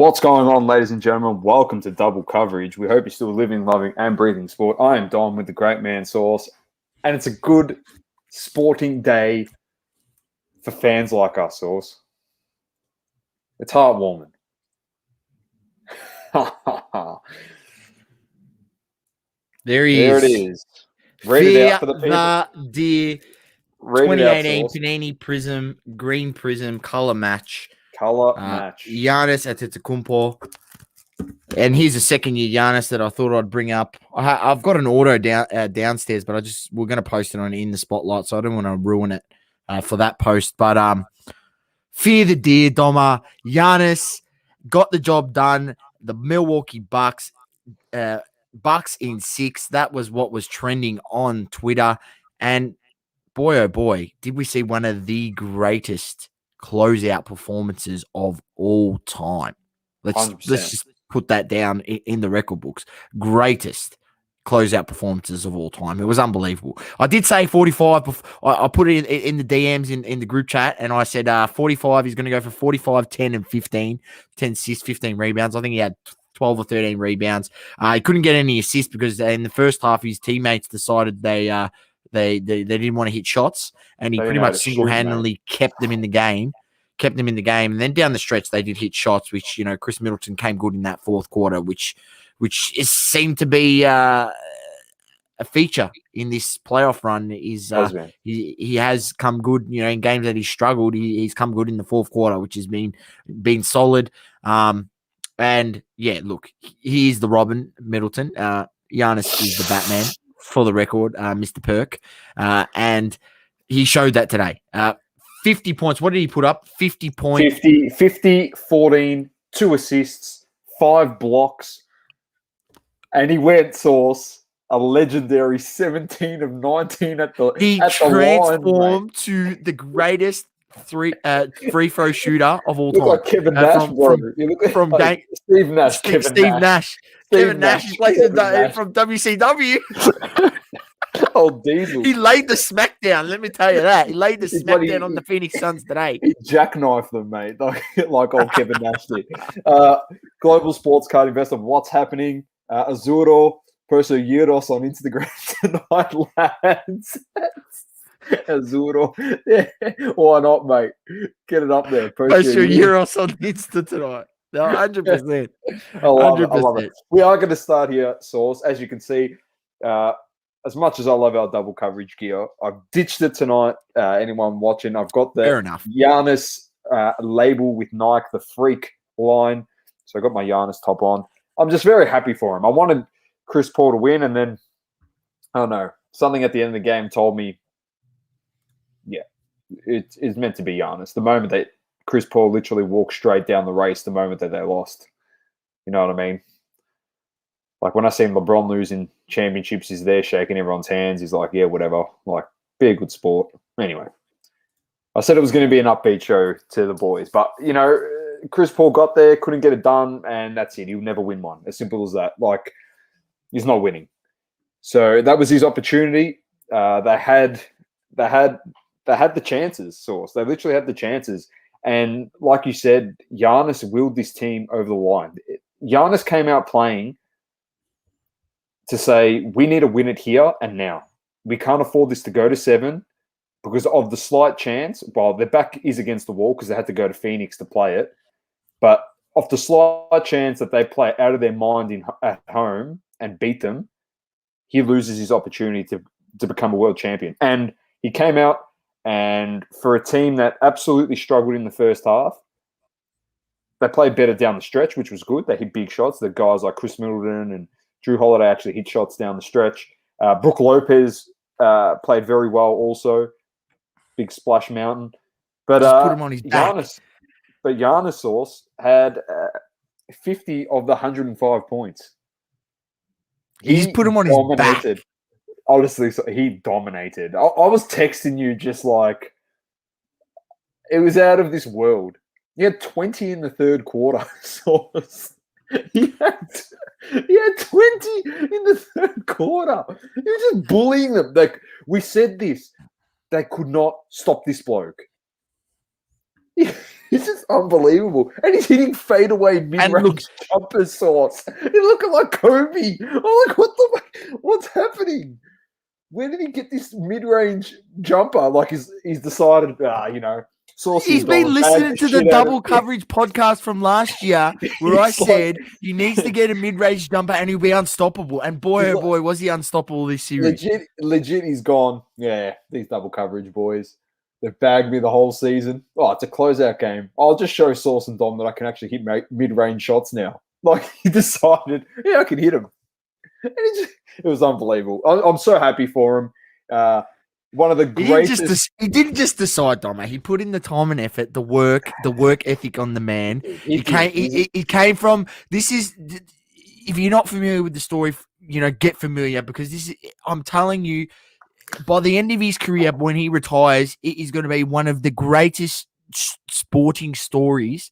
What's going on, ladies and gentlemen? Welcome to Double Coverage. We hope you're still living, loving, and breathing sport. I am Dom with the great man Sauce, and it's a good sporting day for fans like us, Sauce. It's heartwarming. There he There is. it is. Read it out for the people. The dear Read 2018 it out, Sauce. Panini Prism, Green Prism, color match. Color match. Giannis Antetokounmpo. And here's a second-year Giannis that I thought I'd bring up. I've got an auto downstairs, but we're going to post it on In the Spotlight, so I don't want to ruin it for that post. But fear the deer, Doma. Giannis got the job done. The Milwaukee Bucks in 6. That was what was trending on Twitter. And boy, oh boy, did we see one of the greatest closeout performances of all time. Let's just put that down in the record books. Greatest closeout performances of all time. It was unbelievable. I did say 45. I put it in the DMs in the group chat, and I said 45. He's going to go for 45, 10, and 15. 10 assists, 15 rebounds. I think he had 12 or 13 rebounds. He couldn't get any assists because in the first half, his teammates decided they didn't want to hit shots, and he pretty much single-handedly kept them in the game. And then down the stretch, they did hit shots, which, Chris Middleton came good in that fourth quarter, which seemed to be a feature in this playoff run. He has come good, in games that he's struggled. He's come good in the fourth quarter, which has been solid. And yeah, look, he is the Robin Middleton. Giannis is the Batman, for the record, Mr. Perk. And he showed that today. 50 points. What did he put up? 50 points. 50, 14, 2 assists, 5 blocks. And he went, Sauce, a legendary 17 of 19 at the line. He transformed to the greatest free throw shooter of all time. Like Kevin Nash, from Steve Nash. Kevin Nash. Kevin Nash is playing from WCW. Old Diesel. He laid the smackdown, let me tell you that. He laid the smackdown on the Phoenix Suns today. He jackknifed them, mate, like old Kevin Nash did. Global Sports Card Investor, what's happening? Azuro Perseguiros on Instagram tonight, lads. Azuro. Yeah. Why not, mate? Get it up there. Perseguiros on Insta tonight. No, 100%. I love it. We are going to start here, Sauce. As you can see, as much as I love our double coverage gear, I've ditched it tonight. Anyone watching, I've got the Giannis label with Nike, the Freak line. So I got my Giannis top on. I'm just very happy for him. I wanted Chris Paul to win, and then, I don't know, something at the end of the game told me, yeah, it is meant to be Giannis. The moment that Chris Paul literally walked straight down the race, the moment that they lost. You know what I mean? Like, when I seen LeBron losing championships, he's there shaking everyone's hands. He's like, yeah, whatever. Like, be a good sport. Anyway, I said it was going to be an upbeat show to the boys. But, Chris Paul got there, couldn't get it done, and that's it. He'll never win one. As simple as that. Like, he's not winning. So that was his opportunity. They had the chances, Sauce. They literally had the chances. And like you said, Giannis willed this team over the line. Giannis came out playing to say, we need to win it here and now. We can't afford this to go to 7 because of the slight chance. Well, their back is against the wall because they had to go to Phoenix to play it. But of the slight chance that they play out of their mind at home and beat them, he loses his opportunity to become a world champion. And he came out, and for a team that absolutely struggled in the first half, they played better down the stretch, which was good. They hit big shots. The guys like Chris Middleton and Drew Holiday actually hit shots down the stretch. Brook Lopez played very well also. Big splash mountain. But just put him on his back. Giannis Sauce had 50 of the 105 points. He's put him on his back. Honestly, he dominated. I was texting you just like, it was out of this world. He had 20 in the third quarter. Sauce. He had 20 in the third quarter. He was just bullying them. Like, we said this. They could not stop this bloke. This is unbelievable. And he's hitting fadeaway mid-range jumper Sauce. He's looking like Kobe. I'm like, what's happening? Where did he get this mid-range jumper? Like he's decided, Sauce. He's been listening to the double coverage podcast from last year where I said he needs to get a mid-range jumper and he'll be unstoppable. And boy, oh boy, was he unstoppable this series. Legit, he's gone. Yeah, these double coverage boys. They've bagged me the whole season. Oh, it's a closeout game. I'll just show Sauce and Dom that I can actually hit mid-range shots now. Like, he decided, I can hit him. And it was unbelievable. I'm so happy for him. One of the greatest. He didn't just decide, Dom. He put in the time and effort, the work ethic on the man. He came from. This is. If you're not familiar with the story, get familiar because this is. I'm telling you, by the end of his career, when he retires, it is going to be one of the greatest sporting stories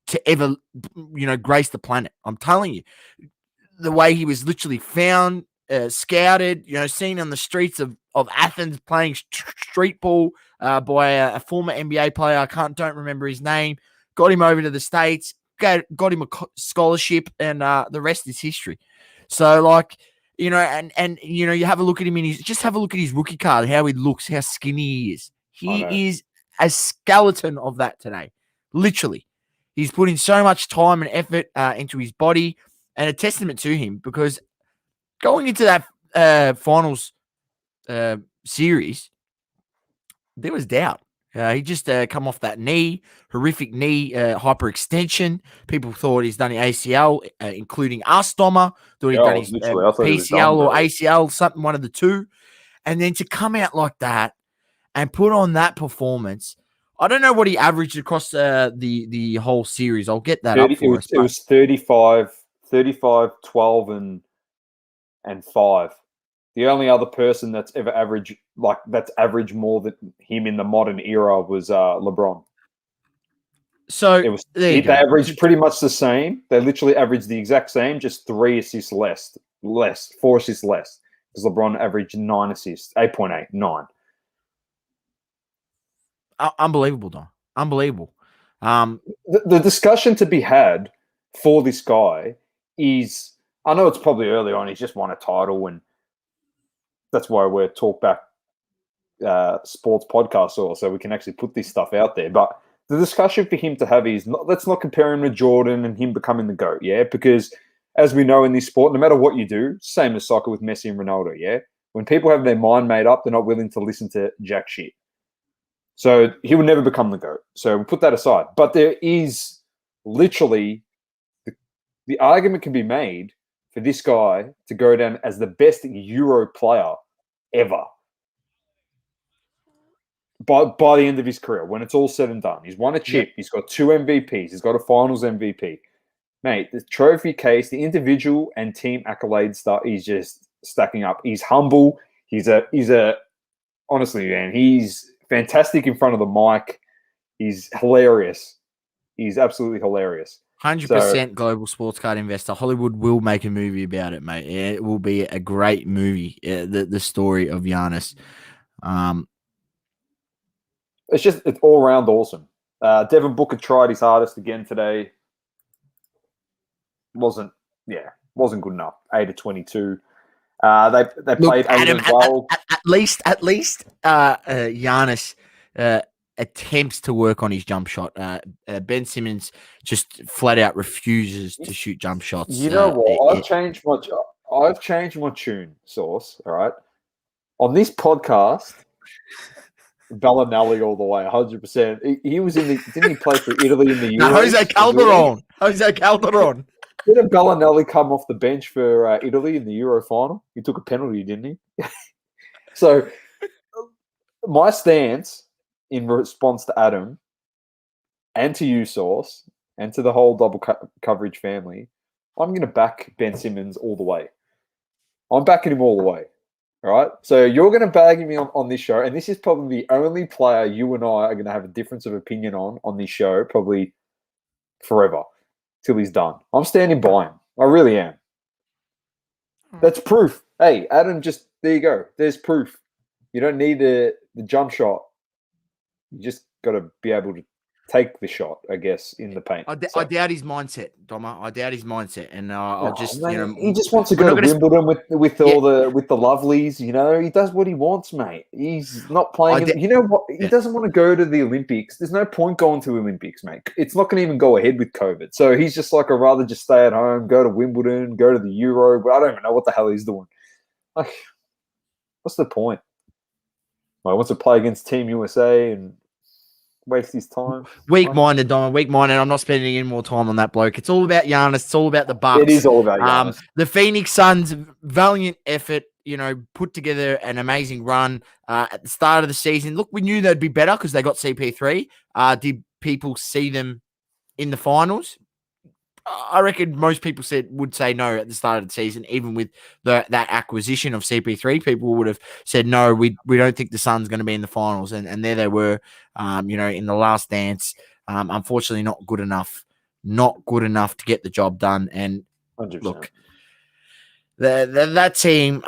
to ever, grace the planet. I'm telling you, the way he was literally found, scouted, seen on the streets of Athens playing street ball by a former NBA player. I don't remember his name. Got him over to the States, got him a scholarship, and the rest is history. So, you have a look at him have a look at his rookie card, how he looks, how skinny he is. He is a skeleton of that today. Literally. He's putting so much time and effort into his body, and a testament to him because going into that finals series, there was doubt. He just come off that horrific knee hyperextension. People thought he's done the ACL, including us, Doma. Thought he'd done his PCL or ACL, something, one of the two. And then to come out like that and put on that performance, I don't know what he averaged across the whole series. I'll get that up for us. It was 35, 12, and 5. The only other person that's ever averaged more than him in the modern era was LeBron. So they averaged pretty much the same. They literally averaged the exact same, just 3 assists less, 4 assists less. Because LeBron averaged 9 assists, 8.8, 9. Unbelievable, Don. Unbelievable. The discussion to be had for this guy is, I know it's probably early on. He's just won a title, and that's why we're Talkback Sports Podcast, so we can actually put this stuff out there. But the discussion for him to have is, let's not compare him to Jordan and him becoming the GOAT, yeah? Because as we know in this sport, no matter what you do, same as soccer with Messi and Ronaldo, yeah? When people have their mind made up, they're not willing to listen to jack shit. So he will never become the GOAT. So we'll put that aside. But there is literally, the argument can be made for this guy to go down as the best Euro player ever by the end of his career, when it's all said and done. He's won a chip. Yep. He's got 2 MVPs. He's got a finals MVP. Mate, the trophy case, the individual and team accolade stuff, he's just stacking up. He's humble. Honestly, man, he's fantastic in front of the mic. He's hilarious. He's absolutely hilarious. 100% global sports card investor. Hollywood will make a movie about it, mate. It will be a great movie. The story of Giannis. It's all around awesome. Devin Booker tried his hardest again today. Wasn't good enough. 8 of 22. They played Adam, as well. At least Giannis attempts to work on his jump shot. Ben Simmons just flat out refuses to shoot jump shots. You know what? I've changed my tune, Sauce. All right, on this podcast, Bellinelli all the way, 100%. He was in the. Didn't he play for Italy in the Euros? Jose Calderon. Didn't Bellinelli come off the bench for Italy in the Euro final? He took a penalty, didn't he? So, my stance in response to Adam and to you, Sauce, and to the whole double coverage family, I'm going to back Ben Simmons all the way. I'm backing him all the way. All right? So, you're going to bag me on this show, and this is probably the only player you and I are going to have a difference of opinion on this show, probably forever. Till he's done. I'm standing by him. I really am. That's proof. Hey, Adam, there you go. There's proof. You don't need the jump shot. You just got to be able to take the shot, I guess, in the paint. I doubt his mindset, Doma. I doubt his mindset, and I'll just mate, he just wants to go to Wimbledon with all the lovelies. You know, he does what he wants, mate. He's not playing. You know what? He doesn't want to go to the Olympics. There's no point going to the Olympics, mate. It's not going to even go ahead with COVID. So he's just like, I'd rather just stay at home, go to Wimbledon, go to the Euro. But I don't even know what the hell he's doing. Like, what's the point? He wants to play against Team USA and waste his time. Weak-minded, Dom. Weak-minded. I'm not spending any more time on that bloke. It's all about Giannis. It's all about the Bucks. It is all about Giannis. The Phoenix Suns, valiant effort, put together an amazing run at the start of the season. Look, we knew they'd be better because they got CP3. Did people see them in the finals? I reckon most people would say no at the start of the season, even with that acquisition of CP3. People would have said no. We don't think the Suns going to be in the finals, and there they were. In the last dance. Unfortunately, not good enough. Not good enough to get the job done. And 100%. Look, that team,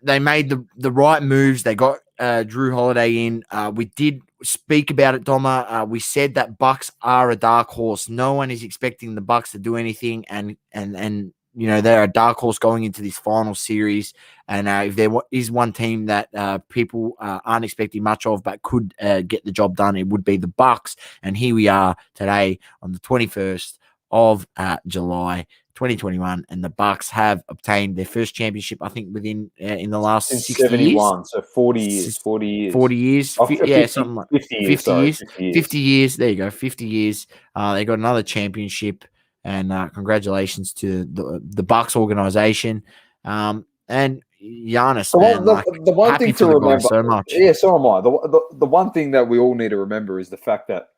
they made the right moves. They got Drew Holiday in. We did speak about it, Doma. We said that Bucks are a dark horse. No one is expecting the Bucks to do anything, and they're a dark horse going into this final series. And if there is one team that people aren't expecting much of but could get the job done, it would be the Bucks. And here we are today on the 21st of July 2021, and the Bucks have obtained their first championship, I think, within in the last 71 years. So 40 years. 40 years. Oh, 50, something like 50 years. 50 years. There you go. 50 years. They got another championship, and congratulations to the Bucks organization. And Giannis, the one thing to remember so much. Yeah, so am I. The one thing that we all need to remember is the fact that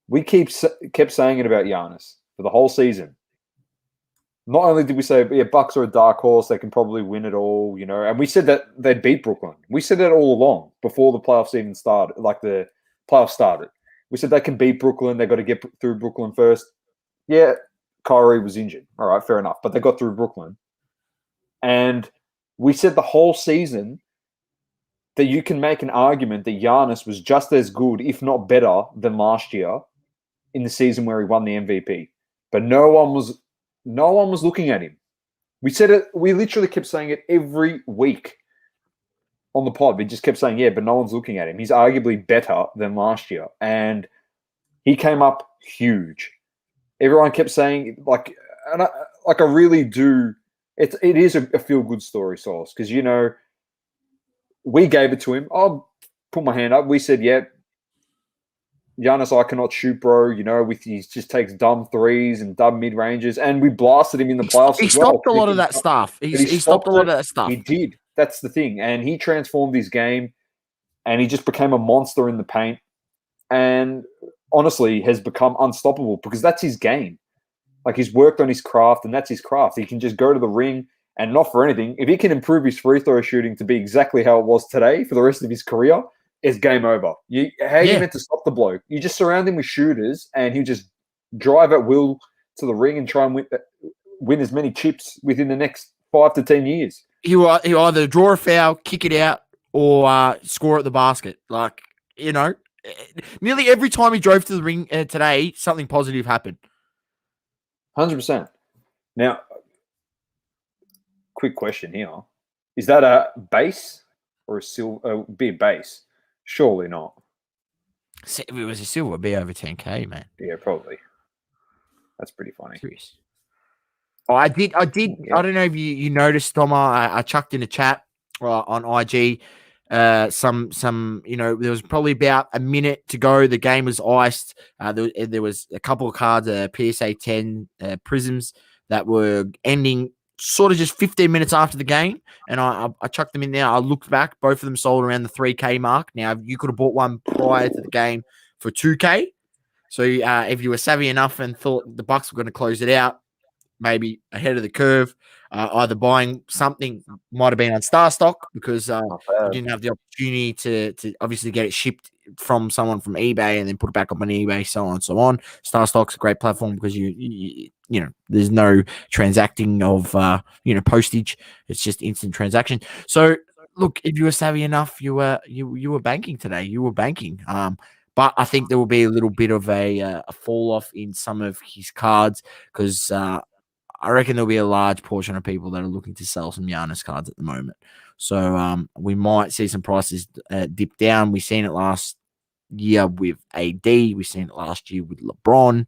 we kept saying it about Giannis for the whole season. Not only did we say, Bucks are a dark horse, they can probably win it all, and we said that they'd beat Brooklyn. We said that all along before the playoffs even started, like the playoffs started. We said they can beat Brooklyn. They got to get through Brooklyn first. Yeah, Kyrie was injured. All right, fair enough. But they got through Brooklyn. And we said the whole season that you can make an argument that Giannis was just as good, if not better, than last year in the season where he won the MVP. But no one was looking at him. We said it. We literally kept saying it every week on the pod. We just kept saying, but no one's looking at him. He's arguably better than last year. And he came up huge. Everyone kept saying, I really do. It is a feel-good story, Sauce, because, we gave it to him. I'll put my hand up. We said, Giannis, I cannot shoot, bro. He just takes dumb threes and dumb mid-ranges. And we blasted him in the playoffs. He stopped a lot of that stuff. He stopped a lot of that stuff. He did. That's the thing. And he transformed his game, and he just became a monster in the paint. And honestly, has become unstoppable because that's his game. Like, he's worked on his craft, and that's his craft. He can just go to the ring, and not for anything. If he can improve his free throw shooting to be exactly how it was today for the rest of his career, it's game over. How are you meant to stop the bloke? You just surround him with shooters, and he'll just drive at will to the ring and try and win as many chips within the next 5 to 10 years. He'll either draw a foul, kick it out, or score at the basket. Nearly every time he drove to the ring today, something positive happened. 100%. Now, quick question here. Is that a base or a big base? Surely not. If it was a silver, it'd be over 10K, man. Yeah, probably. That's pretty funny. Serious. Oh, I did. Yeah. I don't know if you noticed, Thomas. I chucked in a chat on IG. There was probably about a minute to go. The game was iced. There was a couple of cards, PSA 10 prisms that were ending sort of just 15 minutes after the game, and I chucked them in there. I looked back, both of them sold around the 3K mark. Now, you could have bought one prior to the game for 2K. So if you were savvy enough and thought the Bucks were going to close it out, maybe ahead of the curve, either buying something, might have been on Star Stock because you didn't have the opportunity to obviously get it shipped from someone from eBay and then put it back up on eBay, so on and so on. Star Stock's a great platform because you there's no transacting of postage. It's just instant transaction. So look, if you were savvy enough, you were banking today. You were banking. But I think there will be a little bit of a fall off in some of his cards because I reckon there'll be a large portion of people that are looking to sell some Giannis cards at the moment. So we might see some prices dip down. We've seen it last year with AD. We've seen it last year with LeBron.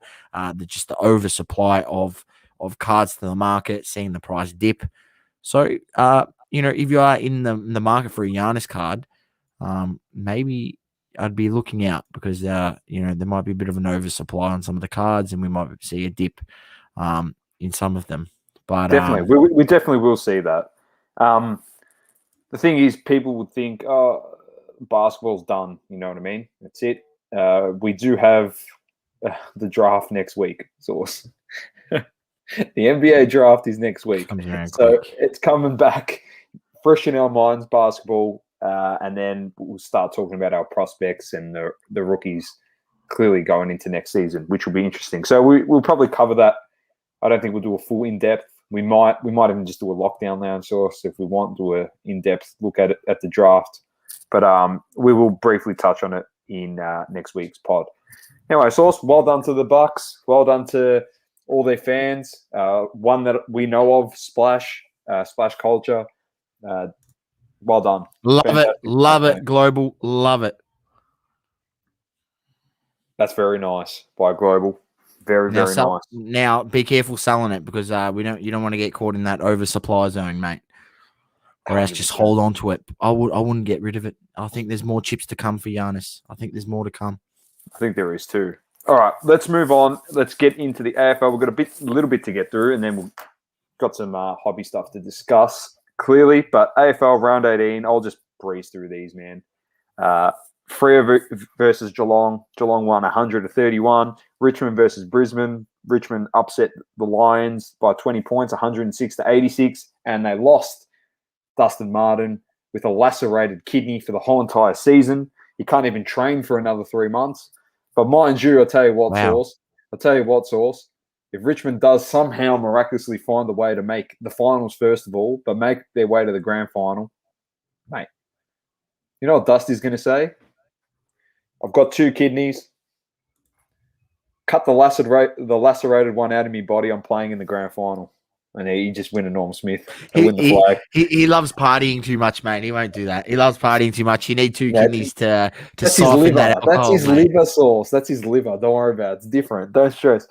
Just the oversupply of cards to the market, seeing the price dip. So, if you are in the market for a Giannis card, maybe I'd be looking out because, there might be a bit of an oversupply on some of the cards and we might see a dip in some of them. But definitely, we definitely will see that. The thing is, people would think, oh, basketball's done. You know what I mean? That's it. We do have the draft next week, Sauce. The NBA draft is next week. So it's coming back fresh in our minds, basketball, and then we'll start talking about our prospects and the rookies clearly going into next season, which will be interesting. So we'll probably cover that. I don't think we'll do a full in-depth. We might even just do a lockdown lounge source if we want to do an in-depth look at it at the draft. But we will briefly touch on it in next week's pod. Anyway, Sauce, well done to the Bucks. Well done to all their fans. One that we know of, Splash Culture. Well done. Love it, Global. Love it. That's very nice by Global. Very nice. Now, be careful selling it because you don't want to get caught in that oversupply zone, mate. Or else just hold on to it. I wouldn't get rid of it. I think there's more chips to come for Giannis. I think there's more to come. I think there is too. All right, let's move on. Let's get into the AFL. We've got a little bit to get through, and then we've got some hobby stuff to discuss clearly. But AFL round 18, I'll just breeze through these, man. Freo versus Geelong. Geelong won 100-31. Richmond versus Brisbane. Richmond upset the Lions by 20 points, 106-86, and they lost Dustin Martin with a lacerated kidney for the whole entire season. He can't even train for another 3 months. But mind you, I'll tell you what, Sauce. If Richmond does somehow miraculously find a way to make the finals first of all, but make their way to the grand final, mate, you know what Dusty's going to say? I've got 2 kidneys. Cut the lacerated one out of my body. I'm playing in the grand final. And he just win a Norm Smith and win the flag. He loves partying too much, mate. He won't do that. He loves partying too much. You need 2 kidneys to soften that alcohol. That's his liver, Sauce. That's his liver. Don't worry about it. It's different. Don't stress.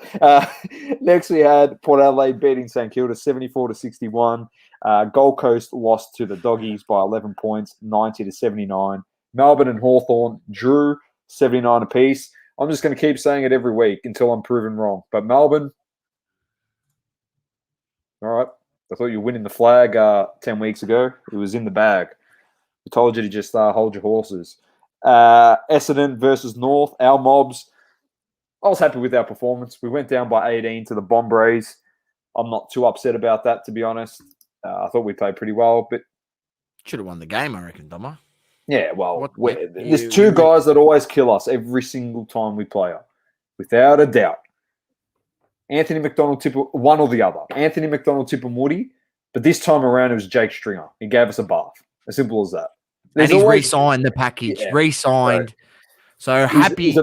Next, we had Port Adelaide beating St Kilda 74-61. Gold Coast lost to the Doggies by 11 points, 90-79. Melbourne and Hawthorn drew 79 apiece. I'm just going to keep saying it every week until I'm proven wrong. But Melbourne, all right, I thought you were winning the flag 10 weeks ago. It was in the bag. I told you to just hold your horses. Essendon versus North, our Mobs. I was happy with our performance. We went down by 18 to the Bombers. I'm not too upset about that, to be honest. I thought we played pretty well, but should have won the game, I reckon, Doma. Yeah, well, there's 2 guys that always kill us every single time we play them, without a doubt. Anthony McDonald, one or the other. Anthony McDonald, Woody, but this time around it was Jake Stringer. He gave us a bath. As simple as that. And he's re-signed the package. Yeah, re-signed. So happy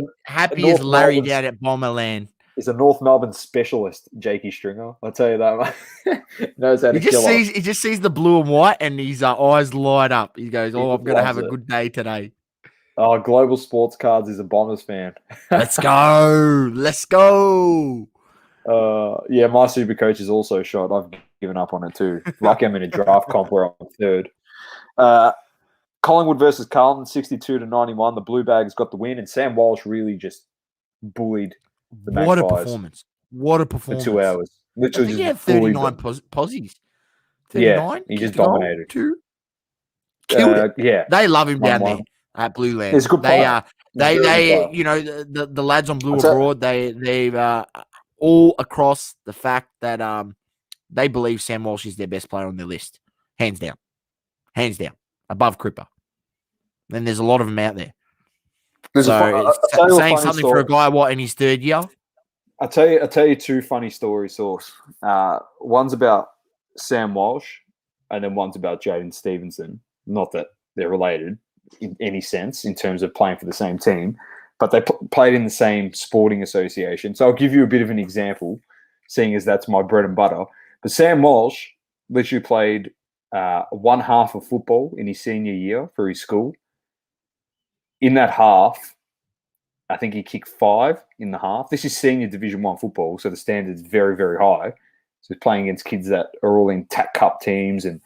as Larry down at Bomberland. He's a North Melbourne specialist, Jakey Stringer. I'll tell you that, mate. Knows how to kill us. He just sees the blue and white and his eyes light up. He goes, I'm going to have a good day today. Oh, Global Sports Cards is a Bombers fan. Let's go. Let's go. Yeah, my super coach is also shot. I've given up on it too. Lucky I'm in a draft comp where I'm 3rd. Collingwood versus Carlton, 62-91. The Blue Bags got the win, and Sam Walsh really just bullied the Magpies. What a performance. For 2 hours. Literally just he had 39 posies. 39? Yeah, he just dominated. Killed it. Yeah. They love him down there at Blue Land. It's a good player. They the lads on Blue Abroad, they've all across the fact that they believe Sam Walsh is their best player on their list. Hands down. Above Cripper. Then there's a lot of them out there. Saying something for a guy, in his 3rd year? I'll tell you 2 funny stories, Sauce. One's about Sam Walsh, and then one's about Jaden Stevenson. Not that they're related in any sense in terms of playing for the same team. but they played in the same sporting association. So I'll give you a bit of an example, seeing as that's my bread and butter. But Sam Walsh literally played one half of football in his senior year for his school. In that half, I think he kicked 5 in the half. This is senior Division 1 football, so the standard's very, very high. So he's playing against kids that are all in TAC Cup teams, and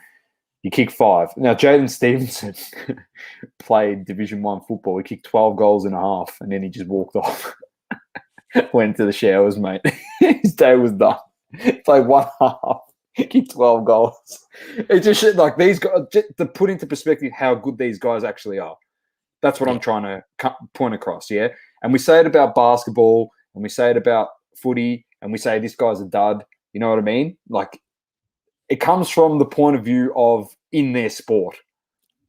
he kicked 5. Now, Jaden Stevenson played Division 1 football. He kicked 12 goals in a half, and then he just walked off. Went to the showers, mate. His day was done. Played one half, kicked 12 goals. It just like these guys, just to put into perspective how good these guys actually are. That's what I'm trying to point across, yeah? And we say it about basketball, and we say it about footy, and we say this guy's a dud. You know what I mean? Like, it comes from the point of view of in their sport.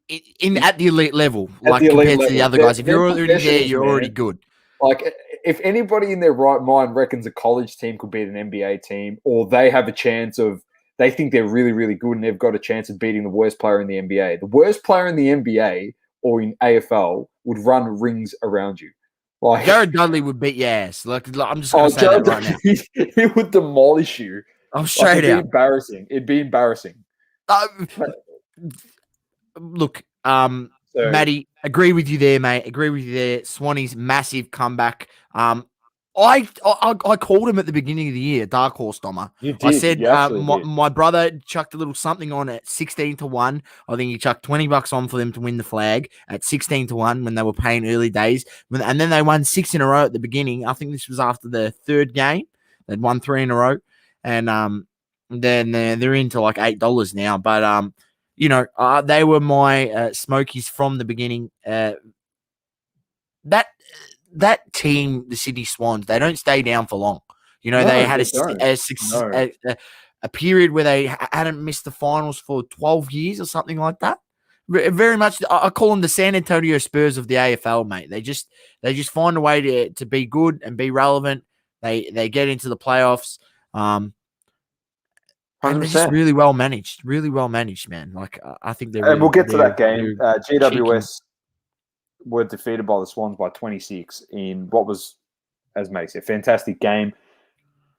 At the elite level, like compared to the other guys. If you're already there, you're already good. Like, if anybody in their right mind reckons a college team could beat an NBA team, or they have a chance of, they think they're really, really good and they've got a chance of beating the worst player in the NBA. The worst player in the NBA or in AFL would run rings around you. Like Jared Dudley would beat your ass. Like I'm just going to say that right now. He would demolish you. I'm straight it'd out. Be embarrassing. It'd be embarrassing. Look, Matty, agree with you there, mate. Agree with you there. Swanee's massive comeback. I called him at the beginning of the year, dark horse Doma. You did. I said did. My brother chucked a little something on at 16-1. I think he chucked $20 on for them to win the flag at 16-1 when they were paying early days. And then they won 6 in a row at the beginning. I think this was after the third game. They'd won 3 in a row. And then they're into like $8 now. But they were my Smokies from the beginning. That team, the Sydney Swans, they don't stay down for long. They had a period where they hadn't missed the finals for 12 years or something like that. Very much, I call them the San Antonio Spurs of the AFL, mate. They just find a way to be good and be relevant. They get into the playoffs. And they're just really well managed, man. Like I think they're. And we'll get to that game. GWS were defeated by the Swans by 26 in what was, as Mate said, fantastic game.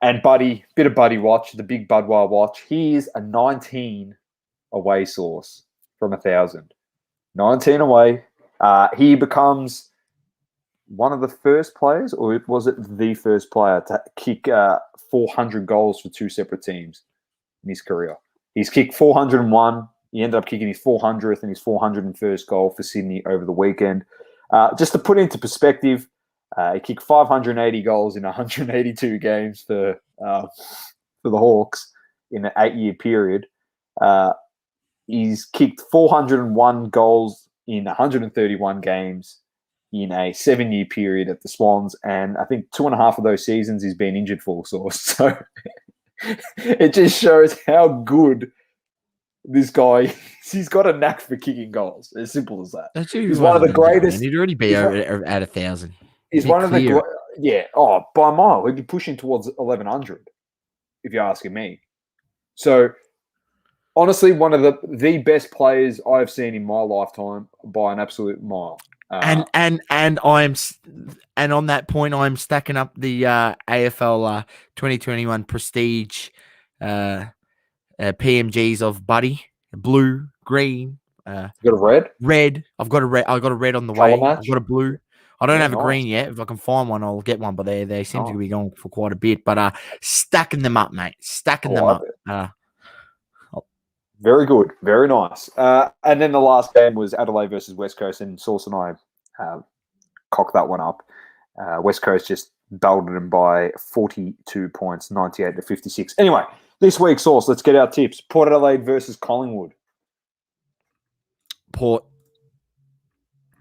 And bit of Buddy watch, the big Budweiser watch. He is a 19 away source from 1,000. 19 away. He becomes one of the first players, or was it the first player to kick 400 goals for 2 separate teams in his career. He's kicked 401. He ended up kicking his 400th and his 401st goal for Sydney over the weekend. Just to put into perspective, he kicked 580 goals in 182 games for the Hawks in an 8-year period. He's kicked 401 goals in 131 games in a 7-year period at the Swans, and I think 2.5 of those seasons he's been injured for. So it just shows how good this guy is. He's got a knack for kicking goals. As simple as that. He's one of the greatest. He'd already be at 1,000. He's one of the by a mile. He'd be pushing towards 1,100, if you're asking me. So honestly, one of the best players I've seen in my lifetime by an absolute mile. And on that point, I'm stacking up the AFL 2021 Prestige PMGs of Buddy, blue, green. You got a red? Red. I've got a red. I got a red on the way. I've got a blue. I don't have a green yet. If I can find one, I'll get one. But they seem to be going for quite a bit. But stacking them up, mate. Stacking them up. Very good. Very nice. And then the last game was Adelaide versus West Coast, and Sauce and I cocked that one up. West Coast just belted them by 42 points, 98-56. Anyway, this week, Sauce, let's get our tips. Port Adelaide versus Collingwood. Port.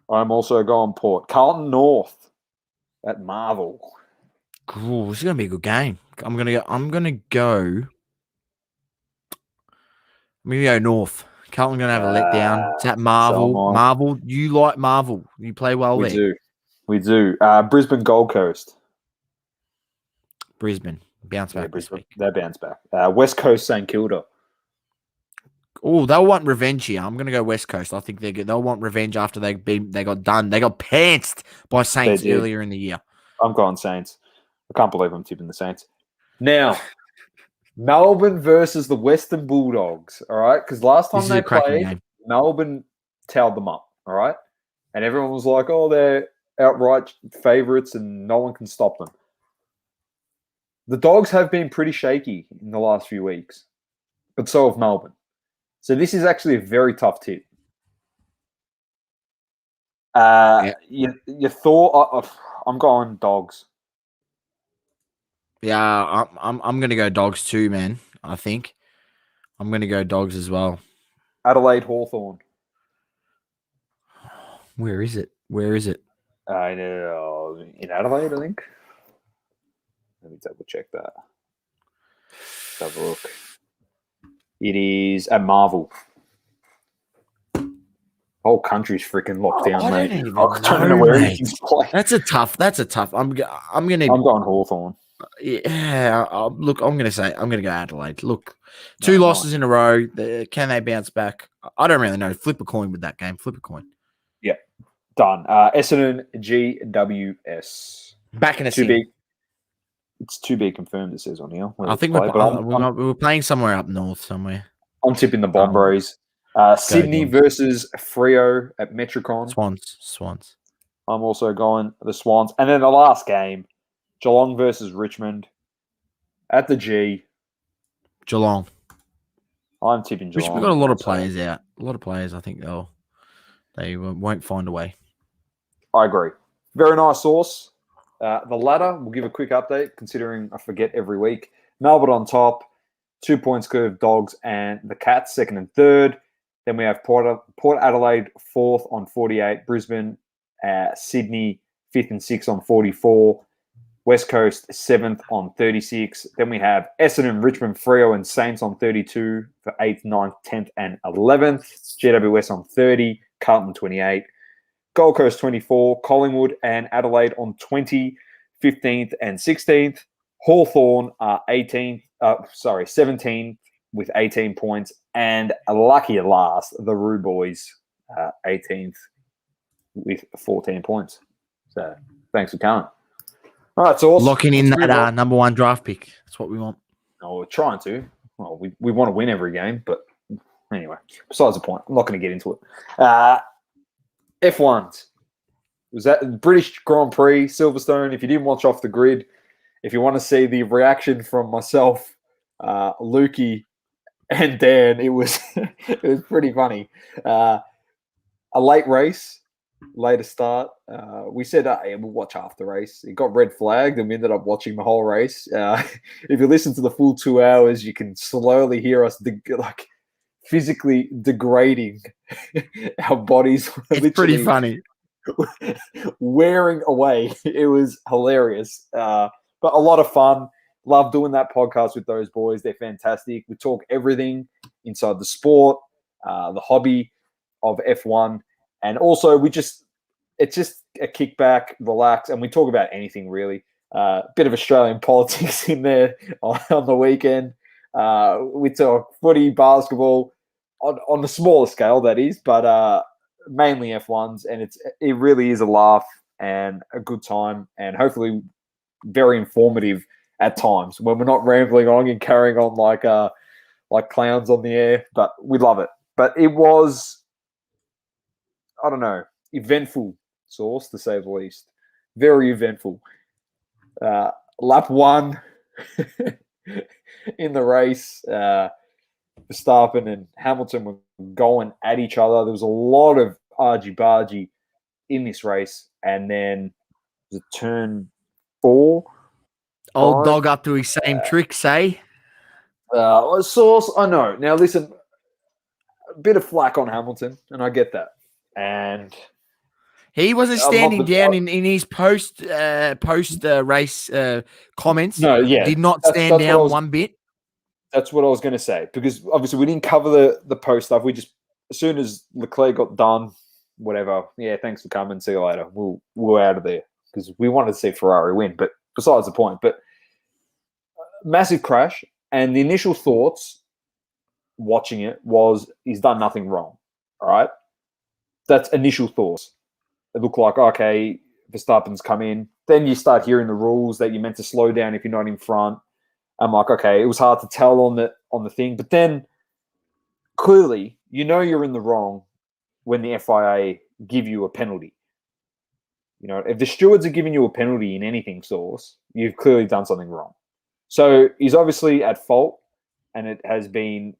I'm also going Port. Carlton North at Marvel. Ooh, this is gonna be a good game. I'm gonna go North. Carlton gonna have a letdown. It's at Marvel. So Marvel, you like Marvel. You play well there. We do. Brisbane Gold Coast. Brisbane. Bounce back this week. They bounce back. West Coast St Kilda. Oh, they'll want revenge here. I'm going to go West Coast. I think they'll want revenge after they got done. They got pantsed by Saints earlier in the year. I'm going Saints. I can't believe I'm tipping the Saints. Now, Melbourne versus the Western Bulldogs, all right? Because last time they played, Melbourne towed them up, all right? And everyone was like, oh, they're outright favourites and no one can stop them. The Dogs have been pretty shaky in the last few weeks, but so have Melbourne. So this is actually a very tough tip. You thought I'm going Dogs. Yeah, I'm going to go Dogs too, man. I think I'm going to go Dogs as well. Adelaide Hawthorn. Where is it? I know in Adelaide, I think. Let me double check that. Let's have a look. It is at Marvel. Whole country's freaking locked down, mate. I don't know where anything's playing. That's a tough. I'm going Hawthorn. Yeah, look, I'm going to go Adelaide. Look, two losses in a row. Can they bounce back? I don't really know. Flip a coin with that game. Flip a coin. Yeah, done. Essendon GWS. Back in a too big. It's too big confirmed, it says on here. I think we're playing somewhere up north somewhere. I'm tipping the Bombers. Sydney versus Freo at Metricon. Swans. I'm also going the Swans. And then the last game, Geelong versus Richmond at the G. Geelong. I'm tipping Geelong. Richmond got a lot of players out. A lot of players. I think they won't find a way. I agree. Very nice Sauce. The ladder, we'll give a quick update, considering I forget every week. Melbourne on top, 2 points curve, Dogs and the Cats, second and third. Then we have Port Adelaide, fourth on 48. Brisbane, Sydney, fifth and sixth on 44. West Coast, seventh on 36. Then we have Essendon, Richmond, Freo, and Saints on 32 for 8th, 9th, 10th, and 11th. GWS on 30. Carlton, 28. Gold Coast 24, Collingwood and Adelaide on 20, 15th and 16th. Hawthorn are 17th with 18 points. And lucky at last, the Roo Boys 18th with 14 points. So thanks for coming. All right, so locking in that number one draft pick. That's what we want. No, we're trying to. Well, we want to win every game, but anyway, besides the point, I'm not going to get into it. F1s. It was that British Grand Prix, Silverstone. If you didn't watch Off the Grid, if you want to see the reaction from myself, Lukey, and Dan, it was it was pretty funny. A late race, later start. We said, hey, we'll watch half the race. It got red flagged, and we ended up watching the whole race. If you listen to the full 2 hours, you can slowly hear us physically degrading our bodies. It's pretty funny. Wearing away. It was hilarious. But a lot of fun. Love doing that podcast with those boys. They're fantastic. We talk everything inside the sport, the hobby of F1. And also it's just a kickback, relax, and we talk about anything really. Bit of Australian politics in there on the weekend. We talk footy, basketball, on the smaller scale, that is, but mainly F1s, and it really is a laugh and a good time, and hopefully very informative at times when we're not rambling on and carrying on like clowns on the air, but we love it. But it was, I don't know, eventful, Sauce, to say the least. Very eventful. Lap one in the race, Verstappen and Hamilton were going at each other. There was a lot of argy-bargy in this race. And then the turn 4. Old dog up to his same tricks, eh? Sauce, I know. Now, listen, a bit of flack on Hamilton, and I get that. And he wasn't standing down in his post race comments. No, yeah. Did not stand down one bit. That's what I was going to say, because obviously we didn't cover the post stuff. We just, as soon as Leclerc got done, whatever, yeah, thanks for coming, see you later. We're out of there, because we wanted to see Ferrari win, but besides the point. But massive crash, and the initial thoughts watching it was he's done nothing wrong. All right. That's initial thoughts. It looked like, okay, Verstappen's come in. Then you start hearing the rules that you're meant to slow down if you're not in front. I'm like, okay, it was hard to tell on the thing. But then clearly, you're in the wrong when the FIA give you a penalty. If the stewards are giving you a penalty in anything, Sauce, you've clearly done something wrong. So he's obviously at fault, and it has been,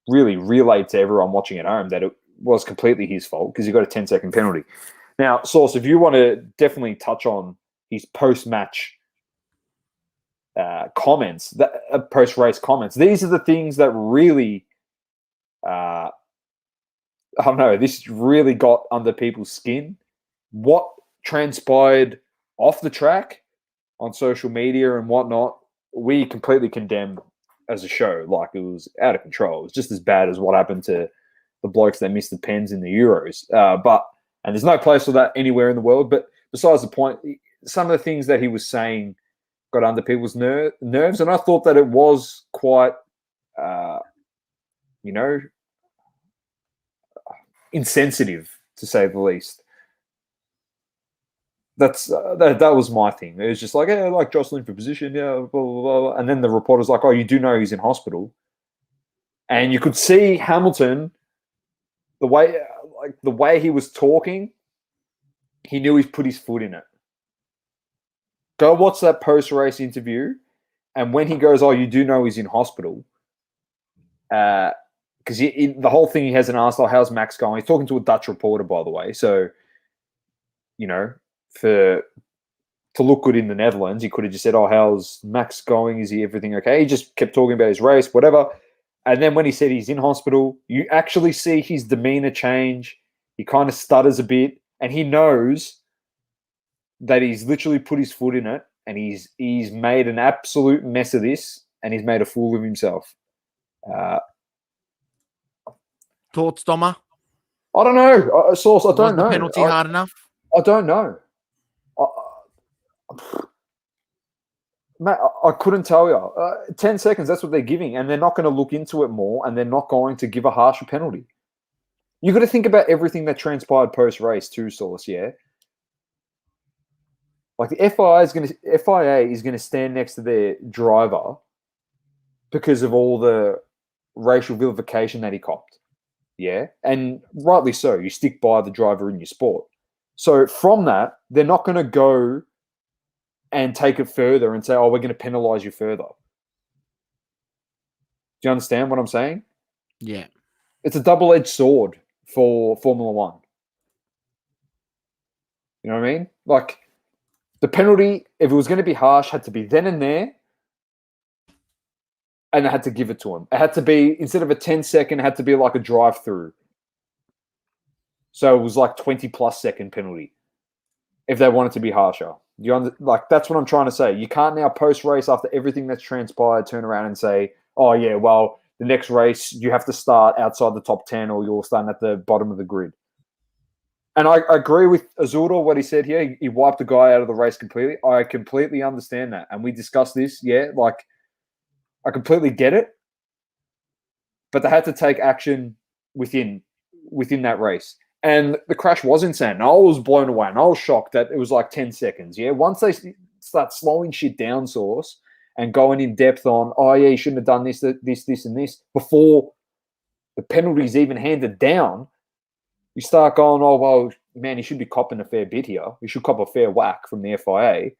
really relayed to everyone watching at home that it was completely his fault because he got a 10-second penalty. Now, Sauce, if you want to definitely touch on his post-match comments, post-race comments, these are the things that really, I don't know, this really got under people's skin. What transpired off the track on social media and whatnot, we completely condemned as a show. Like, it was out of control. It was just as bad as what happened to the blokes that missed the pens in the Euros. And there's no place for that anywhere in the world. But besides the point, some of the things that he was saying got under people's nerves. And I thought that it was quite, insensitive, to say the least. That was my thing. It was just like, yeah, like jostling for position, yeah, blah, blah, blah. And then the reporter's like, oh, you do know he's in hospital. And you could see Hamilton, the way he was talking, he knew he's put his foot in it. Go watch that post-race interview. And when he goes, oh, you do know he's in hospital, because the whole thing he hasn't asked, oh, how's Max going? He's talking to a Dutch reporter, by the way. So, to look good in the Netherlands, he could have just said, oh, how's Max going? Is he everything okay? He just kept talking about his race, whatever. And then when he said he's in hospital, you actually see his demeanor change. He kind of stutters a bit, and he knows that he's literally put his foot in it, and he's made an absolute mess of this, and he's made a fool of himself. Thoughts, Doma? I don't know. Sauce, I don't know. Was the penalty hard enough? I don't know. Matt, I couldn't tell you. 10 seconds, that's what they're giving, and they're not going to look into it more, and they're not going to give a harsher penalty. You've got to think about everything that transpired post-race too, Sauce, yeah? Like, the FIA is going to stand next to their driver because of all the racial vilification that he copped, yeah? And rightly so. You stick by the driver in your sport. So from that, they're not going to go and take it further and say, oh, we're going to penalise you further. Do you understand what I'm saying? Yeah. It's a double-edged sword for Formula One. You know what I mean? Like, the penalty, if it was going to be harsh, had to be then and there, and they had to give it to him. It had to be, instead of a 10-second, it had to be like a drive-through. So it was like 20-plus second penalty if they wanted to be harsher. That's what I'm trying to say. You can't now post-race after everything that's transpired turn around and say, oh, yeah, well, the next race you have to start outside the top 10 or you're starting at the bottom of the grid. And I agree with Azurdo, what he said here. He wiped the guy out of the race completely. I completely understand that. And we discussed this, yeah, like I completely get it. But they had to take action within that race. And the crash was insane. And I was blown away. And I was shocked that it was like 10 seconds. Yeah. Once they start slowing shit down, Sauce, and going in depth on, oh, yeah, you shouldn't have done this, and this, before the penalty's even handed down, you start going, oh, well, man, he should be copping a fair bit here. He should cop a fair whack from the FIA.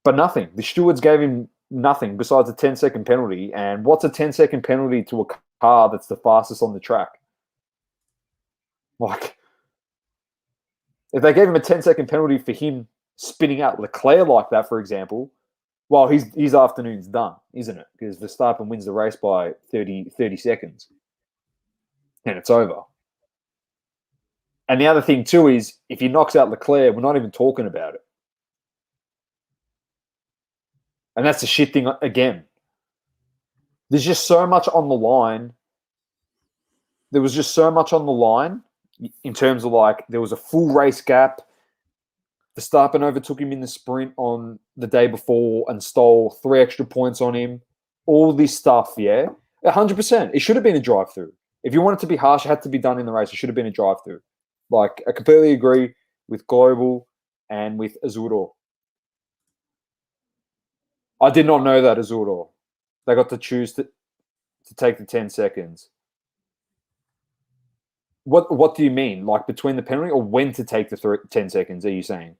But nothing. The stewards gave him nothing besides a 10-second penalty. And what's a 10-second penalty to a car that's the fastest on the track? Like, if they gave him a 10-second penalty for him spinning out Leclerc like that, for example, well, his afternoon's done, isn't it? Because Verstappen wins the race by 30 seconds. And it's over. And the other thing, too, is if he knocks out Leclerc, we're not even talking about it. And that's the shit thing again. There's just so much on the line. There was just so much on the line in terms of, like, there was a full race gap. Verstappen overtook him in the sprint on the day before and stole 3 extra points on him. all this stuff, yeah, 100%. It should have been a drive-through. If you want it to be harsh, it had to be done in the race. It should have been a drive-through. Like, I completely agree with Global and with Azuro. I did not know that, Azuro. They got to choose to take the 10 seconds. What do you mean? Like, between the penalty or when to take the 10 seconds, are you saying?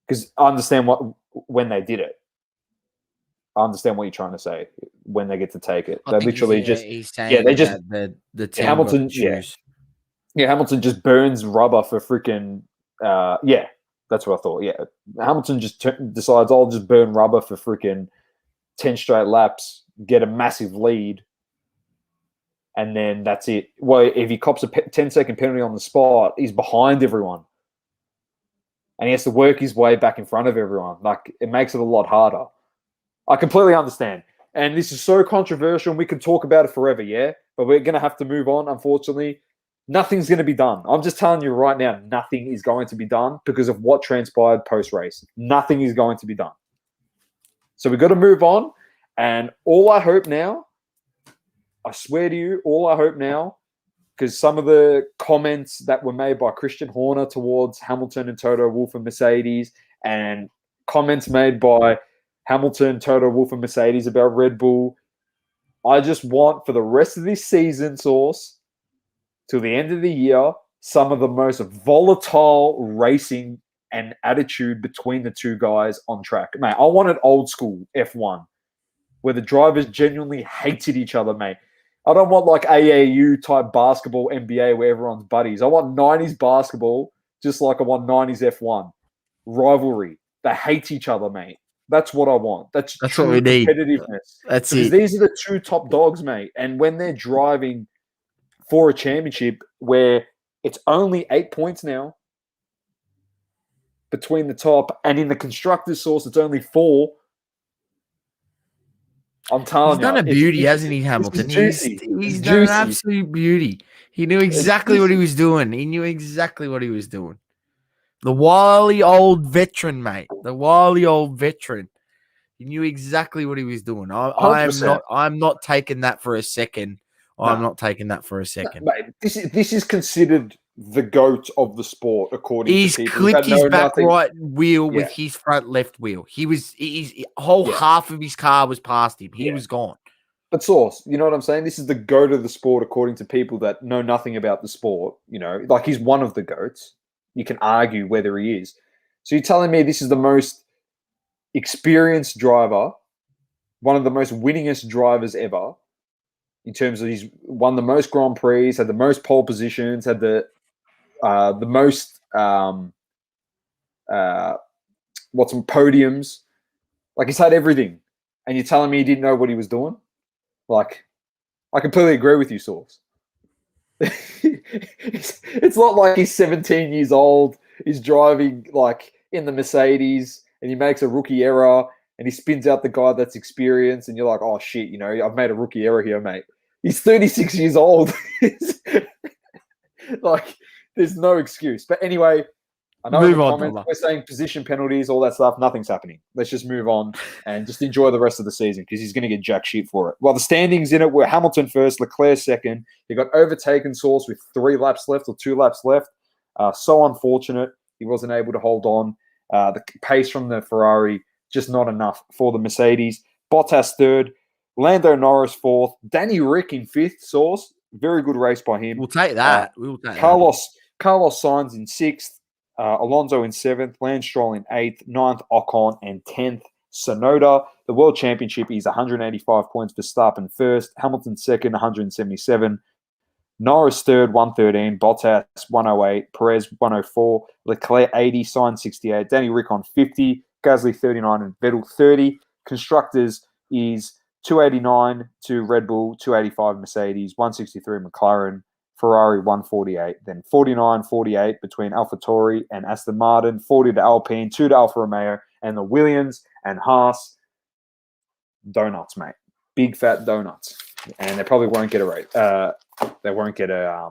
Because I understand when they did it. I understand what you're trying to say when they get to take it. They literally he's saying they just the team Hamilton choose. Yeah, Hamilton just burns rubber for freaking that's what I thought. Yeah, Hamilton just decides I'll just burn rubber for freaking 10 straight laps, get a massive lead, and then that's it. Well, if he cops a 10-second penalty on the spot, he's behind everyone. And he has to work his way back in front of everyone. Like, it makes it a lot harder. I completely understand. And this is so controversial, and we can talk about it forever, yeah? But we're going to have to move on, unfortunately. Nothing's going to be done. I'm just telling you right now, nothing is going to be done because of what transpired post-race. Nothing is going to be done. So we've got to move on. And all I hope now, I swear to you, all I hope now, because some of the comments that were made by Christian Horner towards Hamilton and Toto Wolff and Mercedes, and comments made by Hamilton, Toto Wolff and Mercedes about Red Bull, I just want for the rest of this season, Sauce, till the end of the year, some of the most volatile racing and attitude between the two guys on track. Mate, I want an old school F1 where the drivers genuinely hated each other, mate. I don't want like AAU type basketball NBA where everyone's buddies. I want 90s basketball just like I want 90s F1. Rivalry. They hate each other, mate. That's what I want. That's true what we need. Competitiveness. That's because it. These are the two top dogs, mate. And when they're driving for a championship where it's only 8 points now between the top, and in the constructors source, it's only 4. I'm telling he's done a beauty, hasn't he, Hamilton? He's done an absolute beauty. He knew exactly what he was doing. He knew exactly what he was doing. The wily old veteran, mate. The wily old veteran. He knew exactly what he was doing. I'm not taking that for a second. I'm not taking that for a second. Mate, this is considered the GOAT of the sport, according to people. He's clipped his back right wheel with his front left wheel. His whole half of his car was past him. He was gone. But Sauce, you know what I'm saying? This is the GOAT of the sport, according to people that know nothing about the sport. You know, like, he's one of the GOATs. You can argue whether he is. So you're telling me this is the most experienced driver, one of the most winningest drivers ever, in terms of he's won the most Grand Prix, had the most pole positions, had the most podiums. Like, he's had everything. And you're telling me he didn't know what he was doing? Like, I completely agree with you, Sauce. It's not like he's 17 years old, he's driving like in the Mercedes, and he makes a rookie error and he spins out the guy that's experienced, and you're like, oh shit, you know, I've made a rookie error here, mate. He's 36 years old. Like, there's no excuse. But anyway, I know in the comments we're saying position penalties, all that stuff. Nothing's happening. Let's just move on and just enjoy the rest of the season, because he's going to get jack shit for it. Well, the standings in it were Hamilton first, Leclerc second. He got overtaken, Sauce, with 3 laps left or 2 laps left. So unfortunate he wasn't able to hold on. The pace from the Ferrari, just not enough for the Mercedes. Bottas third, Lando Norris fourth, Danny Rick in fifth, Sauce. Very good race by him. We'll take that. Carlos Sainz in sixth. Alonso in 7th, Lance Stroll in 8th, 9th, Ocon, and 10th, Tsunoda. The World Championship is 185 points for Verstappen first, Hamilton second, 177, Norris third, 113, Bottas 108, Perez 104, Leclerc 80, Sainz 68, Danny Rick on 50, Gasly 39, and Vettel 30. Constructors is 289 to Red Bull, 285 Mercedes, 163 McLaren, Ferrari 148, then 49-48 between AlphaTauri and Aston Martin, 40 to Alpine, 2 to Alfa Romeo, and the Williams and Haas. Donuts, mate. Big fat donuts. And they probably won't get a rate. They won't get a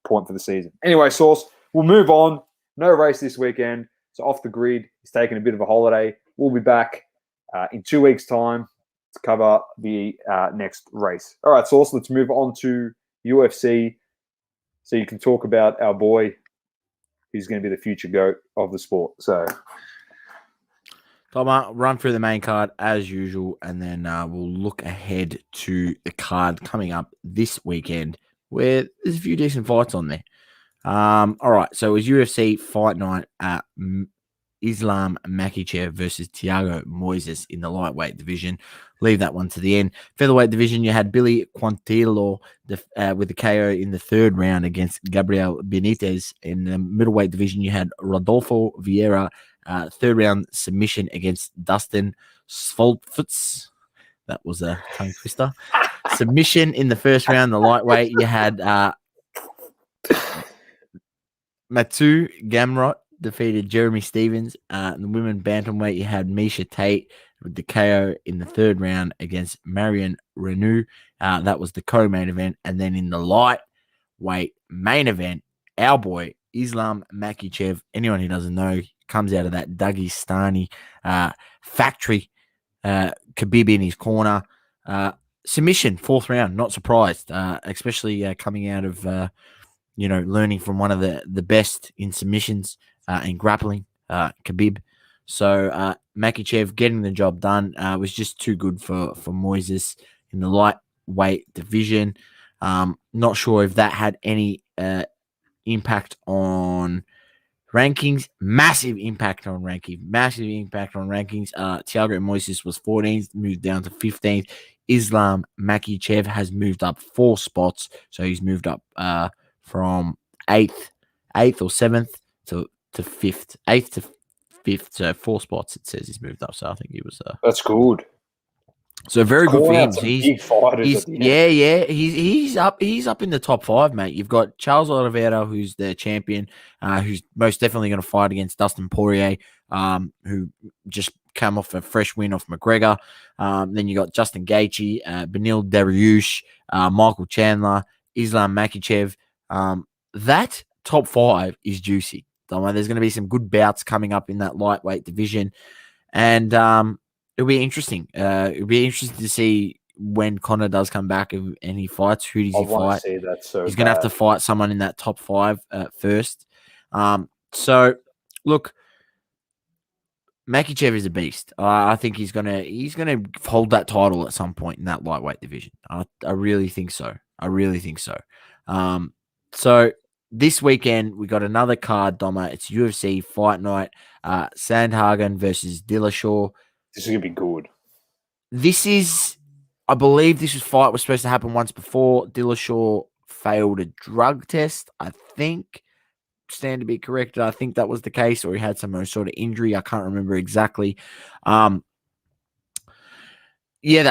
point for the season. Anyway, Sauce, we'll move on. No race this weekend. So off the grid. He's taking a bit of a holiday. We'll be back in 2 weeks' time. to cover the next race. All right, Sauce, let's move on to UFC. So you can talk about our boy who's going to be the future GOAT of the sport. So, Tom, I'll run through the main card as usual, and then we'll look ahead to the card coming up this weekend where there's a few decent fights on there. All right, so it was UFC Fight Night at Islam Makhachev versus Thiago Moises in the lightweight division. Leave that one to the end. Featherweight division, you had Billy Quantillo with the KO in the third round against Gabriel Benitez. In the middleweight division, you had Rodolfo Vieira, third round submission against Dustin Svolfitz. That was a tongue twister. Submission in the first round, the lightweight, you had Mathieu Gamrot defeated Jeremy Stevens. In the women bantamweight, you had Misha Tate with the KO in the third round against Marion Reneau. That was the co-main event. And then in the lightweight main event, our boy, Islam Makhachev, anyone who doesn't know, comes out of that Dagestani factory. Khabib in his corner. Submission, fourth round, not surprised, especially coming out of, learning from one of the best in submissions and grappling, Khabib. So Makhachev getting the job done was just too good for Moises in the lightweight division. Not sure if that had any impact on rankings. Massive impact on rankings. Thiago Moises was 14th, moved down to 15th. Islam Makhachev has moved up 4 spots, so he's moved up from 8th or 7th to 5th. 8th to 5th, so 4 spots it says he's moved up. So I think he was. That's good. So very good for him. He's up in the top 5, mate. You've got Charles Oliveira, who's the champion, who's most definitely going to fight against Dustin Poirier, who just came off a fresh win off McGregor. Then you got Justin Gaethje, Benil Dariush, Michael Chandler, Islam Makhachev. That top 5 is juicy. There's going to be some good bouts coming up in that lightweight division, and it'll be interesting. It'll be interesting to see when Conor does come back and he fights. Who does he fight? He's going to have to fight someone in that top 5 first. So, look, Makhachev is a beast. I think he's gonna hold that title at some point in that lightweight division. I really think so. So this weekend we got another card, Doma. It's UFC Fight Night. Sandhagen versus Dillashaw. This is gonna be good. I believe this fight was supposed to happen once before. Dillashaw failed a drug test, I think. Stand to be corrected. I think that was the case, or he had some sort of injury. I can't remember exactly. That